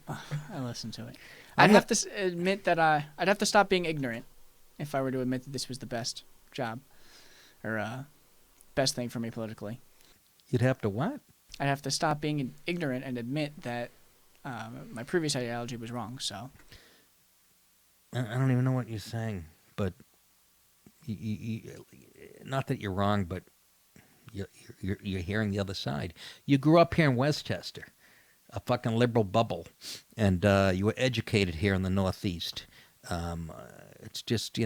listened to it. I'd have to admit that I'd have to stop being ignorant if I were to admit that this was the best job or best thing for me politically.
You'd have to what?
I'd have to stop being ignorant and admit that my previous ideology was wrong. So
I don't even know what you're saying, but not that you're wrong, but you're hearing the other side. You grew up here in Westchester, a fucking liberal bubble, and you were educated here in the Northeast. It's just,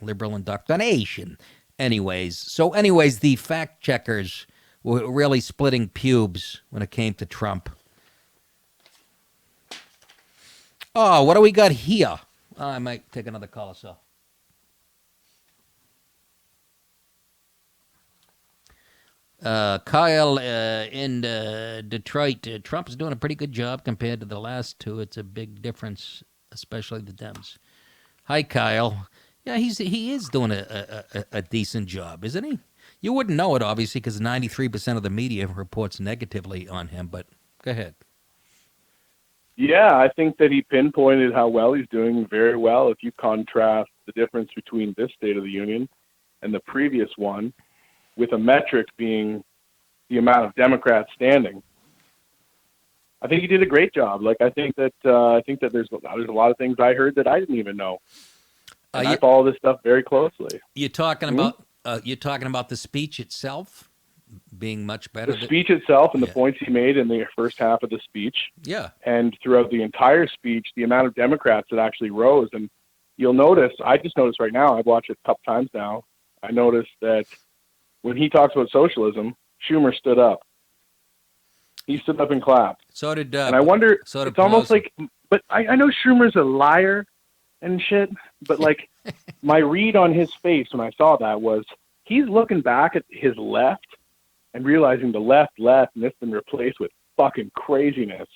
liberal indoctrination. Anyways, the fact checkers were really splitting pubes when it came to Trump. Oh, what do we got here? I might take another call or so. Kyle in Detroit. Trump is doing a pretty good job compared to the last two. It's a big difference, especially the Dems. Hi, Kyle. Yeah, he is doing a decent job, isn't he? You wouldn't know it, obviously, because 93% of the media reports negatively on him, but go ahead.
Yeah, I think that he pinpointed how well he's doing very well. If you contrast the difference between this State of the Union and the previous one, with a metric being the amount of Democrats standing, I think he did a great job. Like I think that there's a lot of things I heard that I didn't even know. And I follow this stuff very closely.
You're talking about the speech itself being much better.
The speech itself and the points he made in the first half of the speech.
Yeah.
And throughout the entire speech, the amount of Democrats that actually rose. And you'll notice, I just noticed right now, I've watched it a couple times now, I noticed that when he talks about socialism, Schumer stood up. He stood up and clapped.
So did
and I wonder, it's
Pelosi.
almost like, but I know Schumer's a liar and shit, but like my read on his face when I saw that was he's looking back at his left and realizing the left, and it's been replaced with fucking craziness.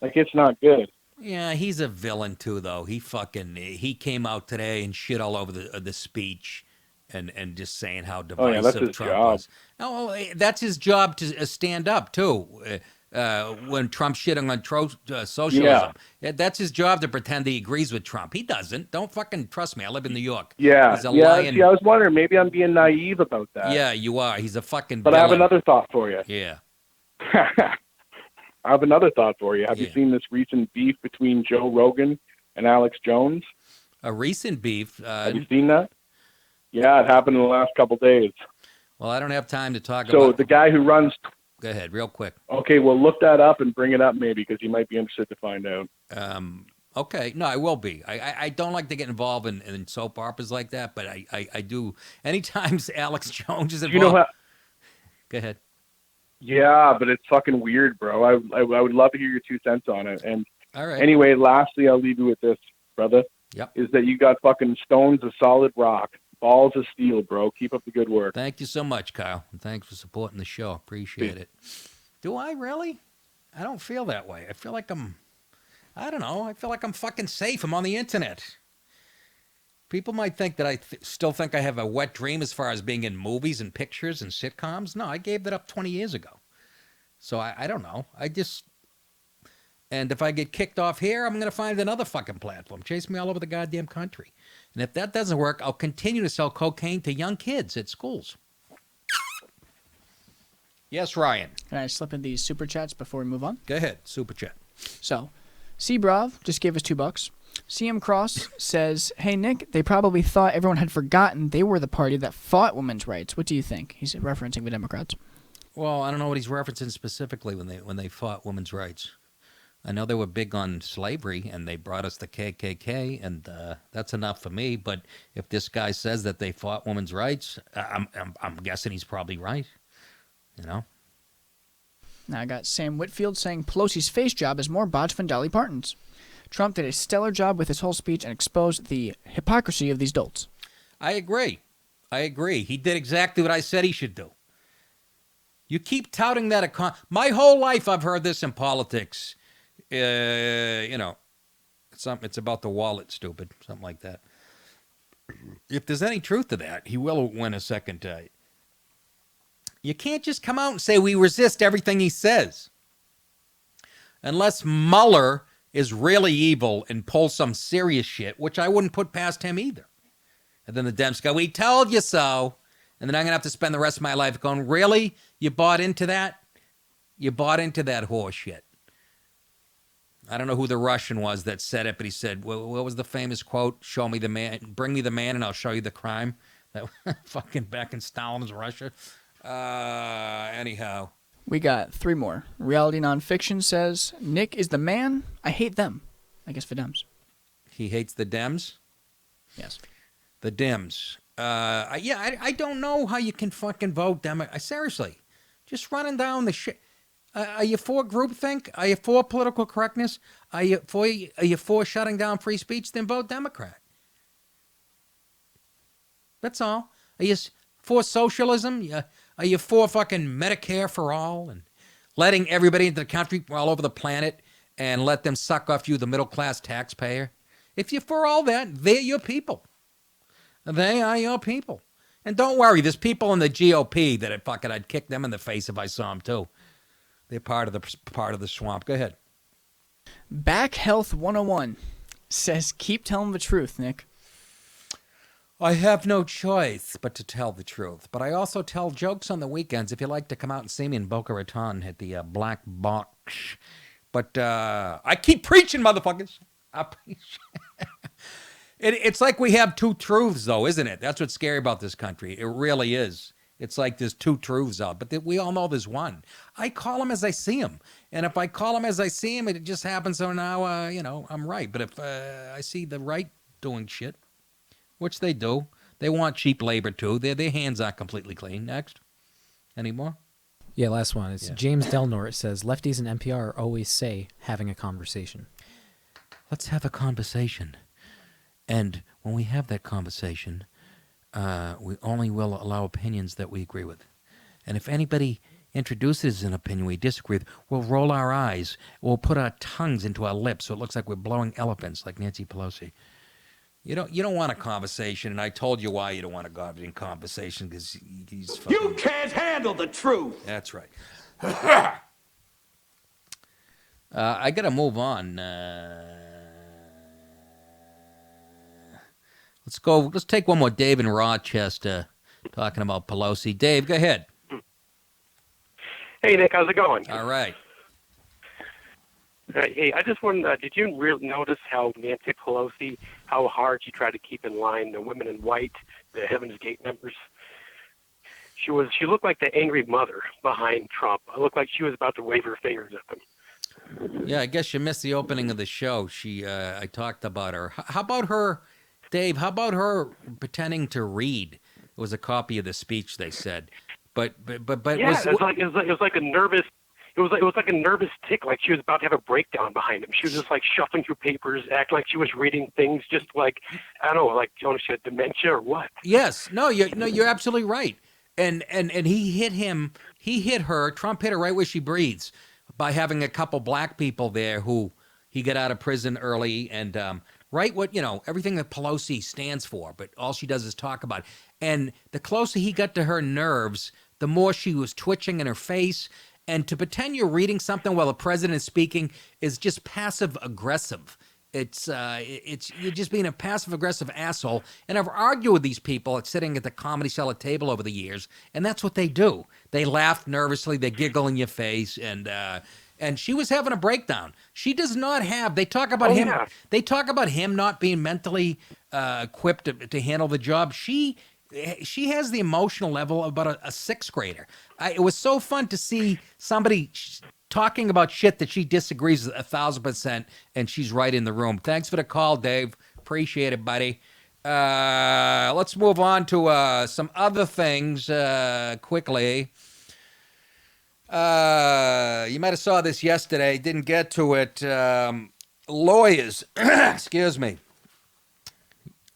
Like, it's not good.
Yeah, he's a villain too, though. He came out today and shit all over the speech and just saying how divisive
that's his
Trump
job.
was. Oh, that's his job to stand up too. When Trump's shitting on socialism, that's his job to pretend he agrees with Trump. He doesn't. Don't fucking trust me. I live in New York.
Yeah,
he's a lying.
See, I was wondering, maybe I'm being naive about that.
Yeah, you are. He's a fucking.
But
villain.
I have another thought for you.
Yeah.
I have another thought for you. Have you seen this recent beef between Joe Rogan and Alex Jones?
A recent beef?
Have you seen that? Yeah, it happened in the last couple days.
Well, I don't have time to talk about.
So the guy who runs.
Go ahead, real quick.
Okay, well, look that up and bring it up maybe because you might be interested to find out.
Okay, no, I will be. I don't like to get involved in soap operas like that, but I do. Anytime Alex Jones is involved.
You know how?
Go ahead.
Yeah, but it's fucking weird, bro. I would love to hear your 2 cents on it. And
all right.
Anyway, lastly, I'll leave you with this, brother.
Yep.
Is that you got fucking stones of solid rock, balls of steel, bro. Keep up the good work.
Thank you so much, Kyle. And thanks for supporting the show. Appreciate it. Do I really? I don't feel that way. I feel like I don't know. I feel like I'm fucking safe. I'm on the internet. People might think that I still think I have a wet dream as far as being in movies and pictures and sitcoms. No, I gave that up 20 years ago. So I don't know. And if I get kicked off here, I'm going to find another fucking platform. Chase me all over the goddamn country. And if that doesn't work, I'll continue to sell cocaine to young kids at schools. Yes, Ryan.
Can I slip in these super chats before we move on?
Go ahead, super chat.
So, C-Brav just gave us $2. CM Cross says, "Hey Nick, they probably thought everyone had forgotten they were the party that fought women's rights. What do you think?" He's referencing the Democrats.
Well, I don't know what he's referencing specifically when they fought women's rights. I know they were big on slavery, and they brought us the KKK, and that's enough for me. But if this guy says that they fought women's rights, I'm guessing he's probably right. You know.
Now I got Sam Whitfield saying Pelosi's face job is more botched than Dolly Parton's. Trump did a stellar job with his whole speech and exposed the hypocrisy of these dolts.
I agree. He did exactly what I said he should do. You keep touting that. My whole life I've heard this in politics. It's about the wallet, stupid. Something like that. If there's any truth to that, he will win a second. You can't just come out and say we resist everything he says. Unless Mueller is really evil and pulls some serious shit, which I wouldn't put past him either. And then the Dems go, we told you so. And then I'm going to have to spend the rest of my life going, really? You bought into that? You bought into that horse shit. I don't know who the Russian was that said it, but he said, well, what was the famous quote? Show me the man, bring me the man and I'll show you the crime. That fucking back in Stalin's Russia. Anyhow.
We got 3 more. Reality Nonfiction says, Nick is the man. I hate them. I guess for Dems.
He hates the Dems?
Yes.
The Dems. I don't know how you can fucking vote Democrat. Seriously. Just running down the shit. Are you for groupthink? Are you for political correctness? Are you for shutting down free speech? Then vote Democrat. That's all. Are you for socialism? Are you for fucking Medicare for all and letting everybody into the country all over the planet and let them suck off you, the middle-class taxpayer? If you're for all that, they're your people. They are your people. And don't worry, there's people in the GOP that I'd kick them in the face if I saw them too. They're part of the swamp. Go ahead.
Back Health 101 says, keep telling the truth, Nick.
I have no choice but to tell the truth. But I also tell jokes on the weekends if you like to come out and see me in Boca Raton at the Black Box. But I keep preaching, motherfuckers. I preach. It's like we have 2 truths, though, isn't it? That's what's scary about this country. It really is. It's like there's 2 truths out, but we all know there's one. I call them as I see them. And if I call them as I see them, it just happens so now, I'm right. But if I see the right doing shit, which they do, they want cheap labor, too. Their hands aren't completely clean. Next. Any more?
Yeah, last one. It's James Delnor. It says, lefties and NPR always say having a conversation.
Let's have a conversation. And when we have that conversation, we only will allow opinions that we agree with. And if anybody introduces an opinion we disagree with, we'll roll our eyes. We'll put our tongues into our lips so it looks like we're blowing elephants like Nancy Pelosi. You don't want a conversation, and I told you why you don't want a goddamn conversation, because he's fucking...
You can't handle the truth.
That's right. I got to move on. Let's take one more. Dave in Rochester talking about Pelosi. Dave, go ahead.
Hey, Nick, how's it going?
All right.
Hey, I just wanted did you really notice how Nancy Pelosi, how hard she tried to keep in line the women in white, the Heaven's Gate members? She looked like the angry mother behind Trump. It looked like she was about to wave her fingers at them.
Yeah, I guess you missed the opening of the show. I talked about her. How about her, Dave? How about her pretending to read? It was a copy of the speech, they said. But
yeah, it was like a nervous. It was like a nervous tick, like she was about to have a breakdown behind him. She was just like shuffling through papers, acting like she was reading things, just like I don't know, like she had dementia or what.
Yes, you're absolutely right. And he hit her. Trump hit her right where she breathes by having a couple black people there who he got out of prison early and everything that Pelosi stands for, but all she does is talk about it. And the closer he got to her nerves, the more she was twitching in her face. And to pretend you're reading something while the president is speaking is just passive aggressive. It's you're just being a passive aggressive asshole. And I've argued with these people sitting at the Comedy Cellar table over the years, and that's what they do. They laugh nervously, they giggle in your face, and she was having a breakdown. She does not have. They talk about him. Yeah. They talk about him not being mentally equipped to handle the job. She has the emotional level of about a sixth grader. It was so fun to see somebody talking about shit that she disagrees with 1,000%, and she's right in the room. Thanks for the call, Dave. Appreciate it, buddy. Let's move on to some other things quickly. You might have saw this yesterday. Didn't get to it. Lawyers. Excuse me.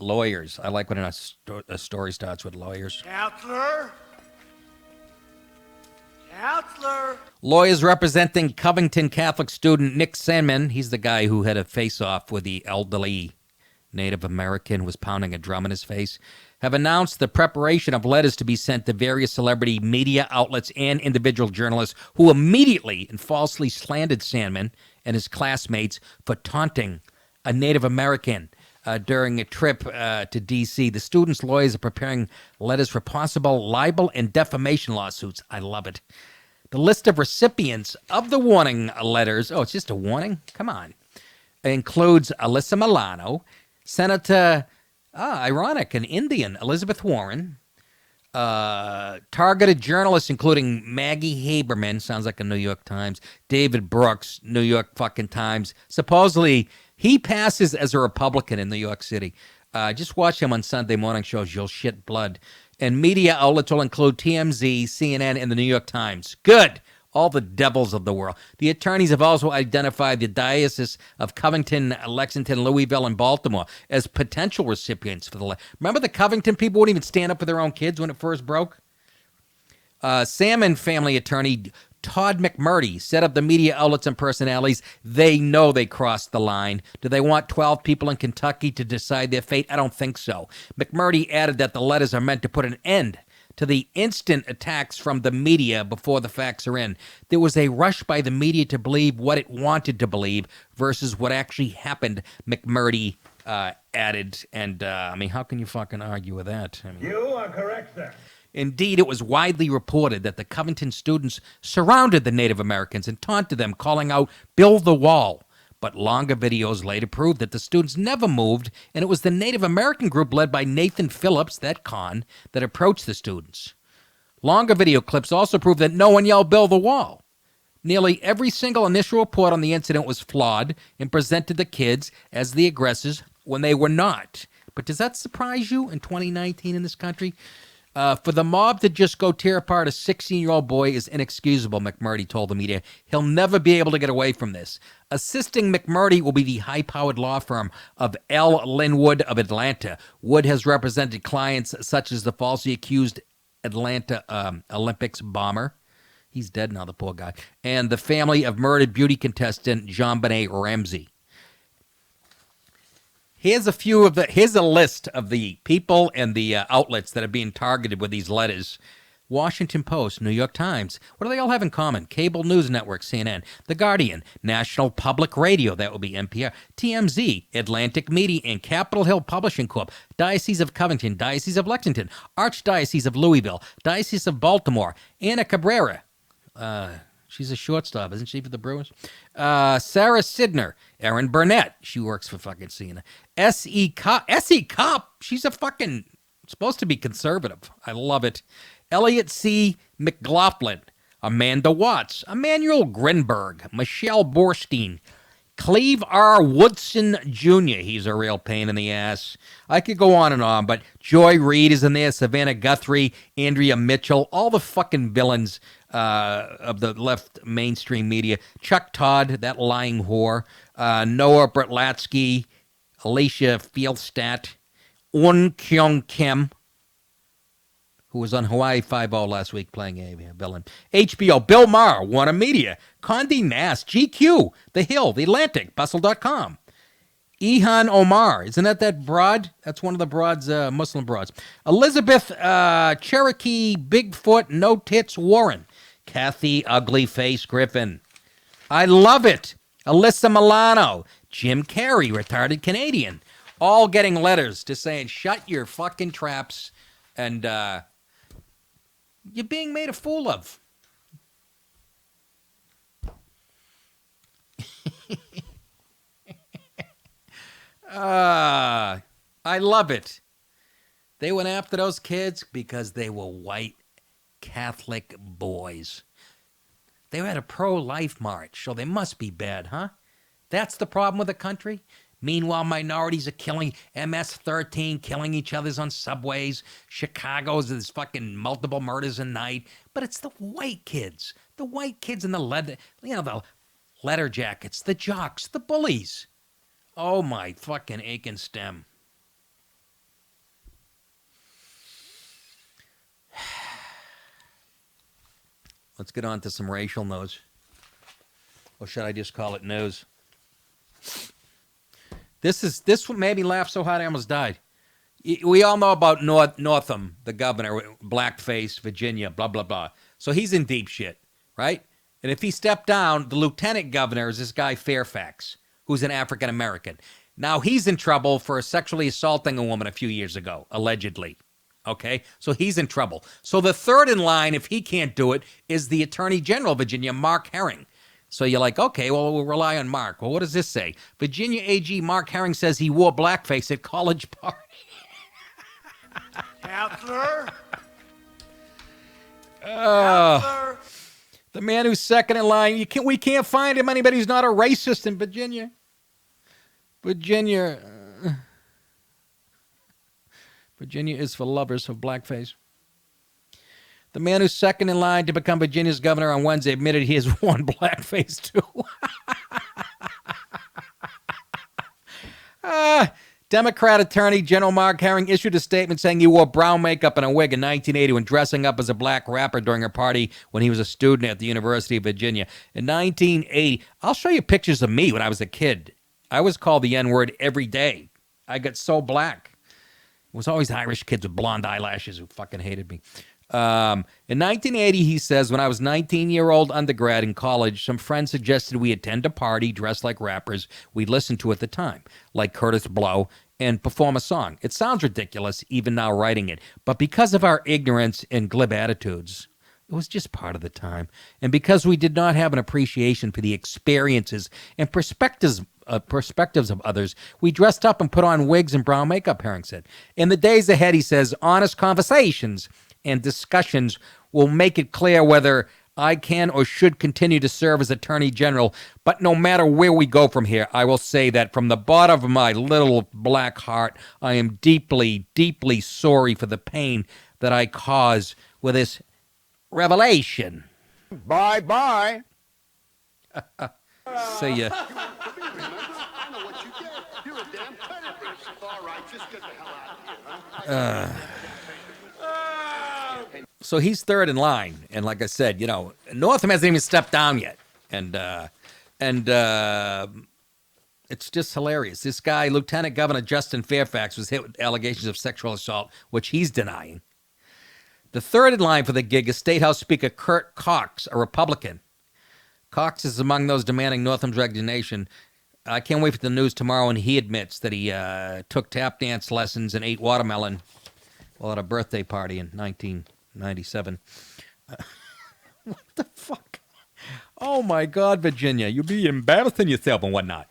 Lawyers. I like when a story starts with lawyers.
Counselor?
Lawyers representing Covington Catholic student Nick Sandman, he's the guy who had a face-off with the elderly Native American who was pounding a drum in his face, have announced the preparation of letters to be sent to various celebrity media outlets and individual journalists who immediately and falsely slandered Sandman and his classmates for taunting a Native American during a trip to D.C. The students' lawyers are preparing letters for possible libel and defamation lawsuits. I love it. The list of recipients of the warning letters, oh, it's just a warning? Come on. Includes Alyssa Milano, Senator, ironic, an Indian, Elizabeth Warren, targeted journalists including Maggie Haberman, sounds like a New York Times, David Brooks, New York fucking Times. Supposedly, he passes as a Republican in New York City. Just watch him on Sunday morning shows. You'll shit blood. And media outlets will include TMZ, CNN, and the New York Times. Good. All the devils of the world. The attorneys have also identified the Diocese of Covington, Lexington, Louisville, and Baltimore as potential recipients for the... Remember the Covington people wouldn't even stand up for their own kids when it first broke? Salmon family attorney Todd McMurdy set up the media outlets and personalities. They know they crossed the line. Do they want 12 people in Kentucky to decide their fate? I don't think so. McMurdy added that the letters are meant to put an end to the instant attacks from the media before the facts are in. There was a rush by the media to believe what it wanted to believe versus what actually happened, McMurdy added. And, I mean, how can you fucking argue with that? I mean,
You are correct, sir.
indeed, it was widely reported that the Covington students surrounded the Native Americans and taunted them, calling out, "Build the wall." But longer videos later proved that the students never moved, and it was the Native American group led by Nathan Phillips, that con, that approached the students. Longer video clips also proved that no one yelled, "Build the wall." Nearly every single initial report on the incident was flawed and presented the kids as the aggressors when they were not. But does that surprise you in 2019 in this country? For the mob to just go tear apart a 16-year-old boy is inexcusable, McMurdy told the media. He'll never be able to get away from this. Assisting McMurdy will be the high-powered law firm of L. Linwood of Atlanta. Wood has represented clients such as the falsely accused Atlanta Olympics bomber. He's dead now, the poor guy. And the family of murdered beauty contestant JonBenet Ramsey. Here's a list of the people and the outlets that are being targeted with these letters. Washington Post, New York Times. What do they all have in common? Cable news network, CNN. The Guardian, National Public Radio, that would be NPR. TMZ, Atlantic Media, and Capitol Hill Publishing Corp. Diocese of Covington, Diocese of Lexington, Archdiocese of Louisville, Diocese of Baltimore, Anna Cabrera. She's a shortstop, isn't she, for the Brewers? Sarah Sidner, Erin Burnett. She works for fucking CNN. S.E. Kopp. She's a fucking, supposed to be conservative. I love it. Elliot C. McLaughlin. Amanda Watts. Emmanuel Grinberg. Michelle Borstein. Cleve R. Woodson Jr. He's a real pain in the ass. I could go on and on, but Joy Reid is in there. Savannah Guthrie. Andrea Mitchell. All the fucking villains of the left mainstream media. Chuck Todd, that lying whore. Noah Bretlatsky. Alicia Fieldstadt. Un Kyung Kim, who was on Hawaii Five-0 last week playing a villain. HBO, Bill Maher, Warner Media. Condé Nast, GQ, The Hill, The Atlantic, Bustle.com. Ihan Omar, isn't that broad? That's one of the broads, Muslim broads. Elizabeth Cherokee Bigfoot No Tits Warren. Kathy Ugly Face Griffin. I love it. Alyssa Milano. Jim Carrey, retarded Canadian. All getting letters to saying, shut your fucking traps, and you're being made a fool of. I love it. They went after those kids because they were white Catholic boys. They had a pro-life march, so they must be bad, huh? That's the problem with the country? Meanwhile, minorities are killing MS-13, killing each other on subways. Chicago's there's fucking multiple murders a night. But it's the white kids. The white kids in the leather jackets, the jocks, the bullies. Oh, my fucking aching stem. Let's get on to some racial news. Or should I just call it news? This one made me laugh so hard I almost died. We all know about Northam, the governor, blackface, Virginia, blah, blah, blah. So he's in deep shit, right? And if he stepped down, the lieutenant governor is this guy Fairfax, who's an African American. Now he's in trouble for sexually assaulting a woman a few years ago, allegedly. Okay, so he's in trouble. So the third in line, if he can't do it, is the Attorney General of Virginia, Mark Herring. So you're like, okay, well, we'll rely on Mark. Well, what does this say? Virginia AG Mark Herring says he wore blackface at college party.
Counselor?
The man who's second in line, we can't find him anybody who's not a racist in Virginia. Virginia is for lovers of blackface. The man who's second in line to become Virginia's governor on Wednesday admitted he has worn blackface too. Democrat Attorney General Mark Herring issued a statement saying he wore brown makeup and a wig in 1980 when dressing up as a black rapper during a party when he was a student at the University of Virginia. In 1980, I'll show you pictures of me when I was a kid. I was called the N-word every day. I got so black. It was always Irish kids with blonde eyelashes who fucking hated me. In 1980, he says, when I was 19-year-old undergrad in college, some friends suggested we attend a party dressed like rappers we listened to at the time, like Curtis Blow, and perform a song. It sounds ridiculous, even now writing it, but because of our ignorance and glib attitudes, it was just part of the time. And because we did not have an appreciation for the experiences and perspectives of others, we dressed up and put on wigs and brown makeup, Herring said. In the days ahead, he says, honest conversations and discussions will make it clear whether I can or should continue to serve as Attorney General. But no matter where we go from here, I will say that from the bottom of my little black heart, I am deeply, deeply sorry for the pain that I caused with this revelation.
Bye-bye.
See ya.
I know what you did. You're a damn predator. All right, just get the hell out of here, huh?
So he's third in line, and like I said, Northam hasn't even stepped down yet, and it's just hilarious. This guy, Lieutenant Governor Justin Fairfax, was hit with allegations of sexual assault, which he's denying. The third in line for the gig is State House Speaker Kurt Cox, a Republican. Cox is among those demanding Northam's resignation. I can't wait for the news tomorrow, and he admits that he took tap dance lessons and ate watermelon while at a birthday party in 1997. What the fuck? Oh, my God, Virginia. You'll be embarrassing yourself and whatnot.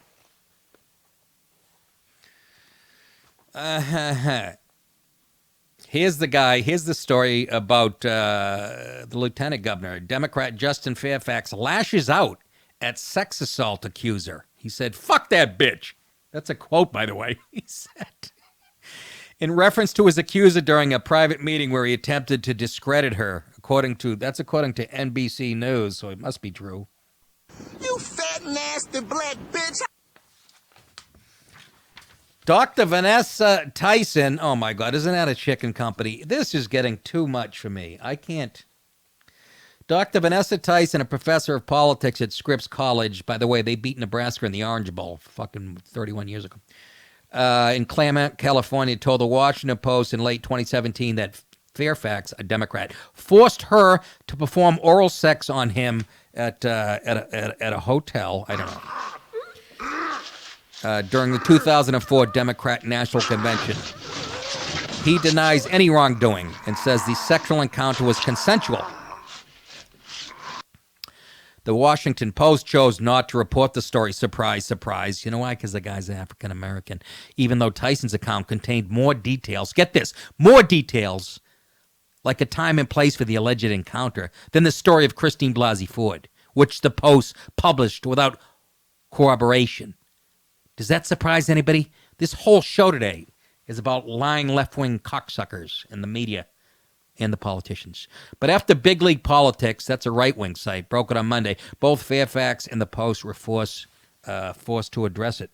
Here's the story about the lieutenant governor. Democrat Justin Fairfax lashes out at sex assault accuser. He said, "Fuck that bitch." That's a quote, by the way. He said, in reference to his accuser during a private meeting where he attempted to discredit her, according to NBC News, so it must be true.
You fat, nasty black bitch.
Dr. Vanessa Tyson, oh my God, isn't that a chicken company? This is getting too much for me. I can't. Dr. Vanessa Tyson, a professor of politics at Scripps College. By the way, they beat Nebraska in the Orange Bowl fucking 31 years ago. In Claremont, California, told the Washington Post in late 2017 that Fairfax, a Democrat, forced her to perform oral sex on him at a hotel. I don't know. During the 2004 Democrat National Convention. He denies any wrongdoing and says the sexual encounter was consensual. The Washington Post chose not to report the story. Surprise, surprise. You know why? Because the guy's African American. Even though Tyson's account contained more details, get this, more details, like a time and place for the alleged encounter, than the story of Christine Blasey Ford, which the Post published without corroboration. Does that surprise anybody? This whole show today is about lying left-wing cocksuckers in the media and the politicians. But after Big League Politics, that's a right-wing site, broke it on Monday, both Fairfax and the Post were forced to address it.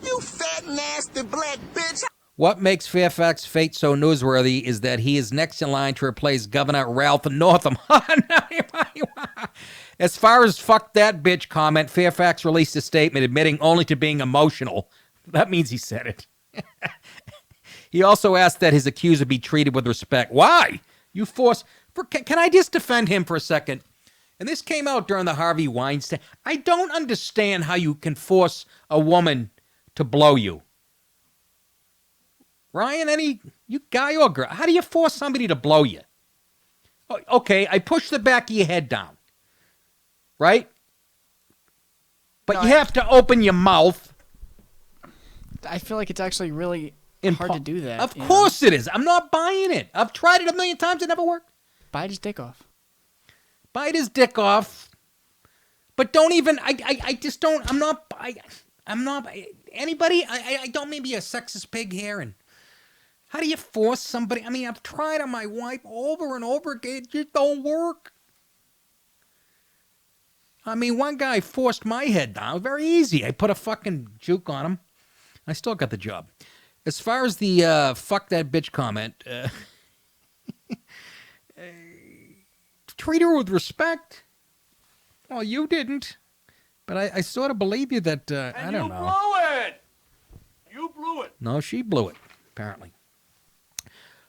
You fat, nasty black bitch.
What makes Fairfax's fate so newsworthy is that he is next in line to replace Governor Ralph Northam. As far as fuck that bitch comment, Fairfax released a statement admitting only to being emotional. That means he said it. He also asked that his accuser be treated with respect. Why? You force... Can I just defend him for a second? And this came out during the Harvey Weinstein. I don't understand how you can force a woman to blow you. Ryan, you guy or girl, how do you force somebody to blow you? Okay, I push the back of your head down. Right? But you have to open your mouth.
I feel like it's actually really hard to do that.
Of course it is. I'm not buying it. I've tried it a million times. It never worked.
Bite his dick off.
Bite his dick off. But don't even, I just don't, I'm not, anybody, I don't mean be a sexist pig here. And how do you force somebody? I mean, I've tried on my wife over and over again. It just don't work. I mean, one guy forced my head down. Very easy. I put a fucking juke on him. I still got the job. As far as the fuck that bitch comment, treat her with respect. Well, you didn't. But I sort of believe you that, I don't know.
You blew it! You blew it!
No, she blew it, apparently.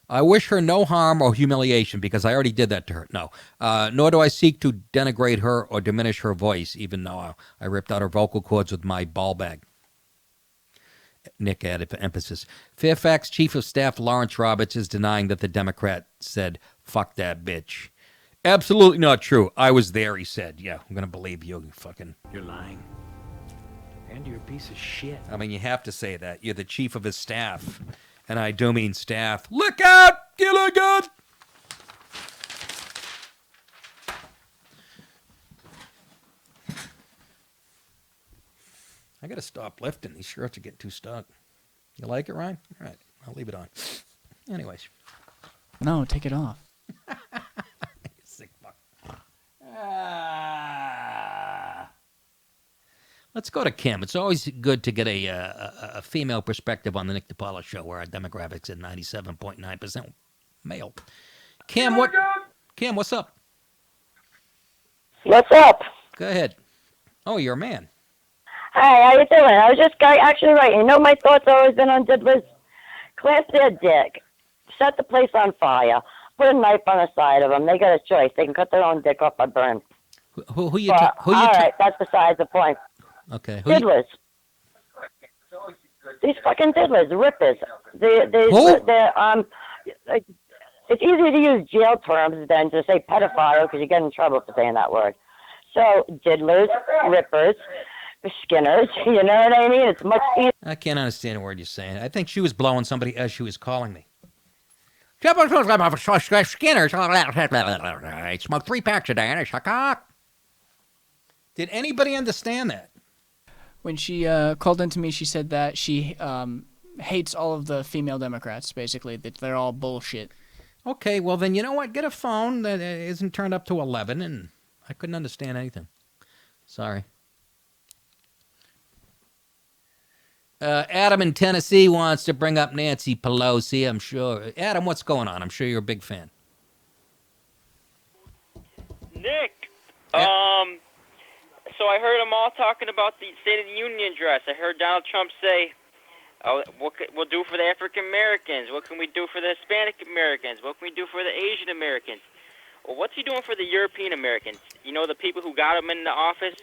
I wish her no harm or humiliation because I already did that to her. No. Nor do I seek to denigrate her or diminish her voice, even though I ripped out her vocal cords with my ball bag. Nick added for emphasis. Fairfax Chief of Staff Lawrence Roberts is denying that the Democrat said, fuck that bitch. Absolutely not true. I was there, he said. Yeah, I'm going to believe you. You're lying. And you're a piece of shit. I mean, you have to say that. You're the chief of his staff. And I do mean staff. Look out, Gilligan! I got to stop lifting. These shirts are getting too stuck. You like it, Ryan? All right, I'll leave it on. Anyways.
No, take it off.
Sick fuck. Let's go to Kim. It's always good to get a female perspective on the Nick DiPaolo show, where our demographics at 97.9% male. Kim, what's up?
What's up?
Go ahead. Oh, you're a man.
Hi, how you doing? I was just actually right. You know, my thoughts always been on Diddlers. Clasp their dick. Set the place on fire. Put a knife on the side of them. They got a choice. They can cut their own dick off or burn.
Who you?
All right, that's besides the point.
Okay.
Diddlers. These fucking diddlers, rippers. They're it's easier to use jail terms than to say pedophile because you get in trouble for saying that word. So diddlers, rippers, skinners. You know what I mean? It's much easier.
I can't understand a word you're saying. I think she was blowing somebody as she was calling me. Skinners. I smoke 3 packs a day and I suck cock. Did anybody understand that?
When she called into me, she said that she hates all of the female Democrats, basically, that they're all bullshit.
Okay, well then, you know what? Get a phone that isn't turned up to 11, and I couldn't understand anything. Sorry. Adam in Tennessee wants to bring up Nancy Pelosi, I'm sure. Adam, what's going on? I'm sure you're a big fan.
Nick, so I heard them all talking about the State of the Union address. I heard Donald Trump say, what we'll do for the African Americans? What can we do for the Hispanic Americans? What can we do for the Asian Americans? Well, what's he doing for the European Americans? You know, the people who got him in the office,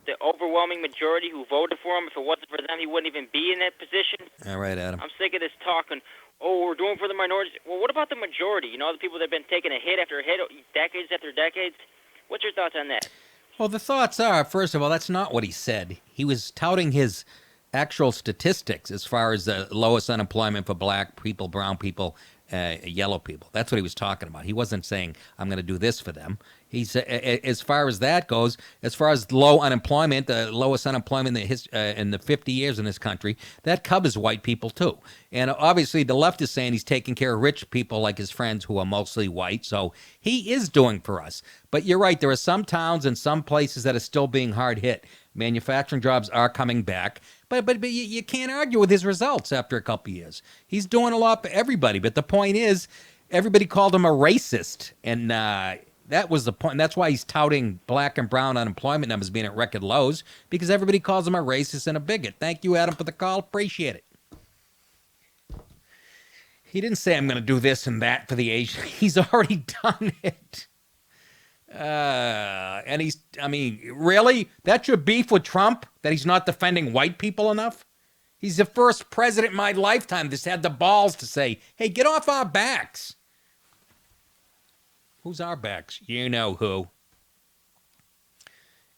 the overwhelming majority who voted for him. If it wasn't for them, he wouldn't even be in that position.
All right, Adam.
I'm sick of this talking. Oh, we're doing for the minorities. Well, what about the majority? You know, the people that have been taking a hit after hit, decades after decades. What's your thoughts on that?
Well, the thoughts are, first of all, that's not what he said. He was touting his actual statistics as far as the lowest unemployment for black people, brown people, yellow people. That's what he was talking about. He wasn't saying, I'm going to do this for them. He's as far as that goes, as far as low unemployment, the lowest unemployment in the 50 years in this country, that covers white people too. And obviously the left is saying he's taking care of rich people like his friends who are mostly white. So he is doing for us. But you're right. There are some towns and some places that are still being hard hit. Manufacturing jobs are coming back. But you can't argue with his results after a couple of years. He's doing a lot for everybody. But the point is, everybody called him a racist. And that was the point. That's why he's touting black and brown unemployment numbers being at record lows, because everybody calls him a racist and a bigot. Thank you, Adam, for the call. Appreciate it. He didn't say, I'm going to do this and that for the Asian. He's already done it. And he's, I mean, really? That's your beef with Trump? That he's not defending white people enough? He's the first president in my lifetime that's had the balls to say, hey, get off our backs. Who's our backs? You know who.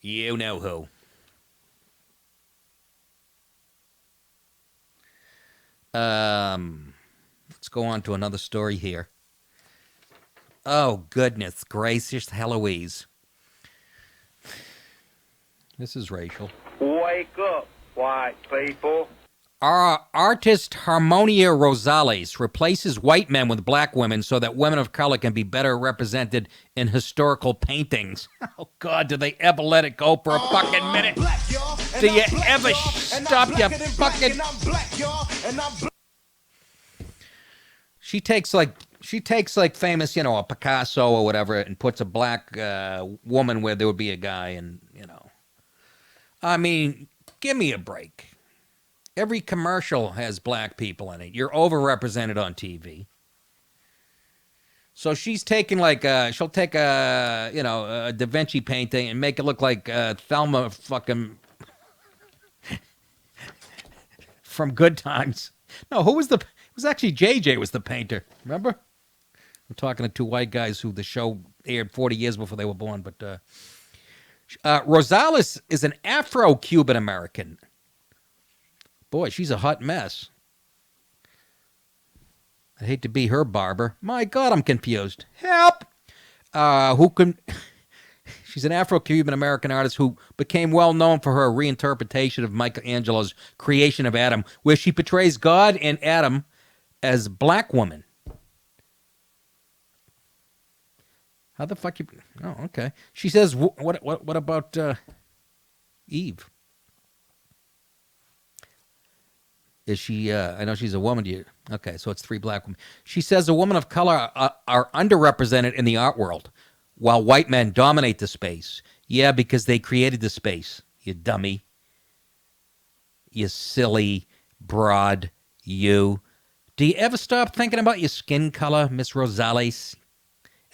You know who. Let's go on to another story here. Oh, goodness gracious Heloise. This is racial.
Wake up, white people.
Our artist Harmonia Rosales replaces white men with black women so that women of color can be better represented in historical paintings. Oh, God, do they ever let it go for a fucking minute? Do you ever stop your fucking... She takes like famous, you know, a Picasso or whatever, and puts a black woman where there would be a guy, and, you know. I mean, give me a break. Every commercial has black people in it. You're overrepresented on TV. So she's taking like, she'll take a Da Vinci painting and make it look like Thelma fucking from Good Times. No, who was the... It was actually JJ was the painter. Remember? I'm talking to two white guys who the show aired 40 years before they were born. But Rosales is an Afro-Cuban American. Boy, she's a hot mess. I hate to be her barber. My God, I'm confused. Help! She's an Afro-Cuban American artist who became well known for her reinterpretation of Michelangelo's Creation of Adam, where she portrays God and Adam as black woman. How the fuck you... Oh, okay. She says, what about Eve? Is she... I know she's a woman. Do you... Okay, so it's 3 black women. She says a woman of color are underrepresented in the art world, while white men dominate the space. Yeah, because they created the space, you dummy. You silly broad, you... Do you ever stop thinking about your skin color, Miss Rosales?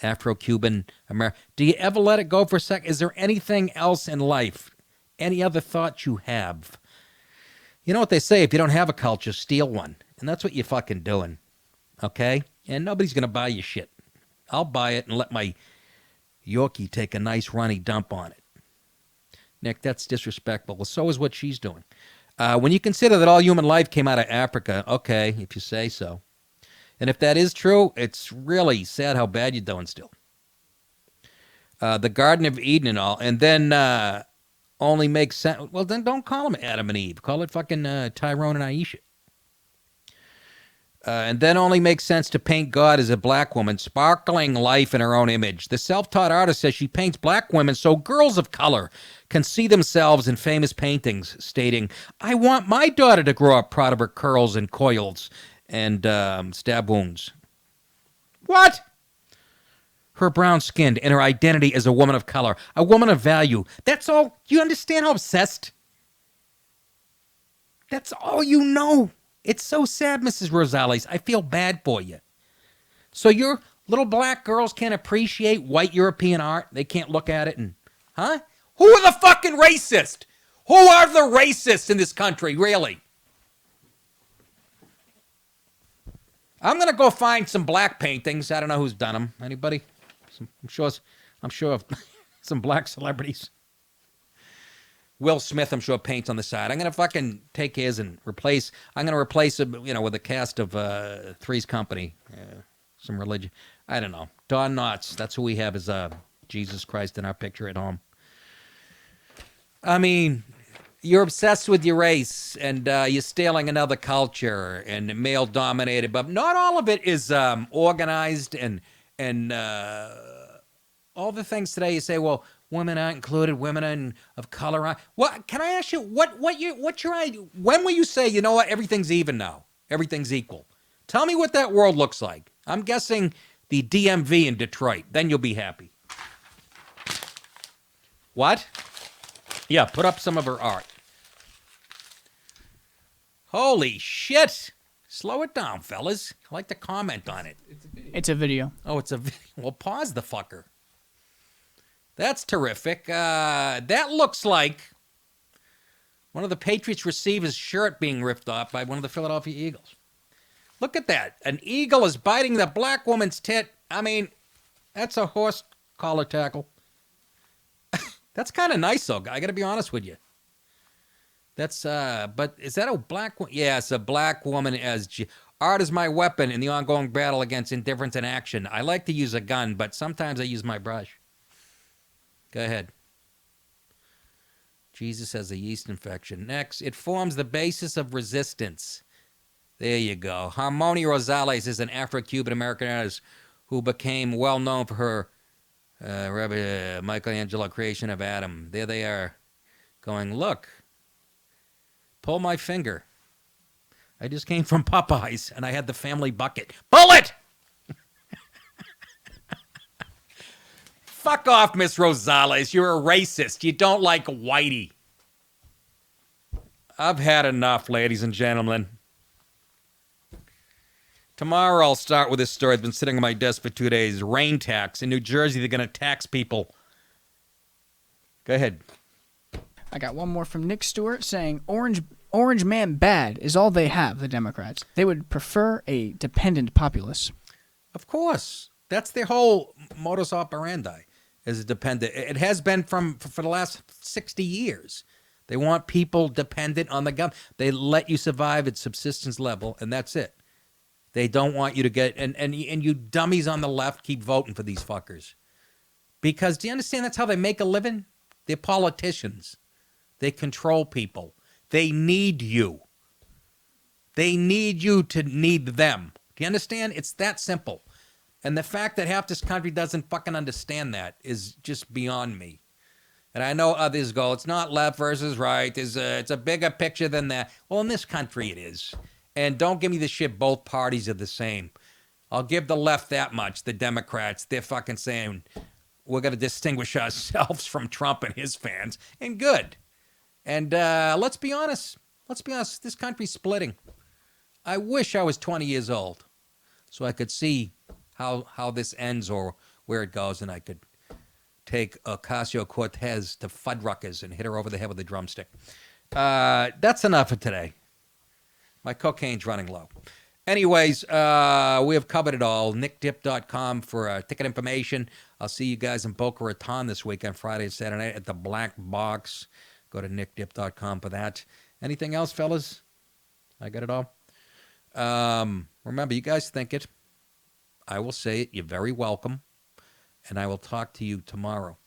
Afro-Cuban American. Do you ever let it go for a sec? Is there anything else in life? Any other thoughts you have? You know what they say, if you don't have a culture, steal one. And that's what you're fucking doing. Okay? And nobody's going to buy you shit. I'll buy it and let my Yorkie take a nice runny dump on it. Nick, that's disrespectful. Well, so is what she's doing. When you consider that all human life came out of Africa, okay, if you say so. And if that is true, it's really sad how bad you're doing still. The Garden of Eden and all, and then only makes sense. Well, then don't call them Adam and Eve. Call it fucking Tyrone and Aisha. And then only makes sense to paint God as a black woman, sparkling life in her own image. The self-taught artist says she paints black women so girls of color can see themselves in famous paintings, stating, I want my daughter to grow up proud of her curls and coils and stab wounds. What? Her brown skin and her identity as a woman of color, a woman of value. That's all. You understand how obsessed? That's all you know. It's so sad, Mrs. Rosales. I feel bad for you. So your little black girls can't appreciate white European art? They can't look at it and... Huh? Who are the fucking racists? Who are the racists in this country, really? I'm going to go find some black paintings. I don't know who's done them. Anybody? I'm sure of some black celebrities. Will Smith, I'm sure, paints on the side. I'm going to fucking take his and replace... I'm going to replace him, with a cast of Three's Company. Some religion. I don't know. Don Knotts. That's who we have as Jesus Christ in our picture at home. I mean, you're obsessed with your race, and you're stealing another culture and male-dominated. But not all of it is organized and all the things today you say, well... Women aren't included. Women of color aren't. What? Can I ask you what's your idea? When will you say, you know what, everything's even now, everything's equal? Tell me what that world looks like. I'm guessing the DMV in Detroit. Then you'll be happy. What? Yeah, put up some of her art. Holy shit! Slow it down, fellas. I like to comment on it.
It's a video.
Oh, it's a video. Well, pause the fucker. That's terrific. That looks like one of the Patriots receivers' shirt being ripped off by one of the Philadelphia Eagles. Look at that. An eagle is biting the black woman's tit. I mean, that's a horse collar tackle. That's kind of nice, though. I got to be honest with you. That's, but is that a black woman? Yeah, it's a black woman as art is my weapon in the ongoing battle against indifference in action. I like to use a gun, but sometimes I use my brush. Go ahead. Jesus has a yeast infection. Next, it forms the basis of resistance. There you go. Harmonia Rosales is an Afro-Cuban-American artist who became well known for her Michelangelo creation of Adam. There they are going, look, pull my finger. I just came from Popeyes, and I had the family bucket. Pull it! Fuck off, Miss Rosales. You're a racist. You don't like whitey. I've had enough, ladies and gentlemen. Tomorrow I'll start with this story. It's been sitting on my desk for 2 days. Rain tax. In New Jersey, they're going to tax people. Go ahead.
I got one more from Nick Stewart saying, Orange man bad is all they have, the Democrats. They would prefer a dependent populace.
Of course. That's their whole modus operandi, is a dependent. It has been for the last 60 years. They want people dependent on the government. They let you survive at subsistence level, and that's it. They don't want you to get, and you dummies on the left keep voting for these fuckers. Because, do you understand that's how they make a living? They're politicians. They control people. They need you. They need you to need them. Do you understand? It's that simple. And the fact that half this country doesn't fucking understand that is just beyond me. And I know others go, it's not left versus right. It's a bigger picture than that. Well, in this country it is. And don't give me the shit both parties are the same. I'll give the left that much, the Democrats. They're fucking saying we're going to distinguish ourselves from Trump and his fans. And good. And let's be honest. Let's be honest. This country's splitting. I wish I was 20 years old so I could see how this ends or where it goes, and I could take Ocasio-Cortez to Fuddruckers and hit her over the head with a drumstick. That's enough for today. My cocaine's running low. Anyways, we have covered it all. NickDip.com for ticket information. I'll see you guys in Boca Raton this weekend, Friday and Saturday night at the Black Box. Go to NickDip.com for that. Anything else, fellas? I got it all. Remember, you guys think it. I will say it. You're very welcome. And I will talk to you tomorrow.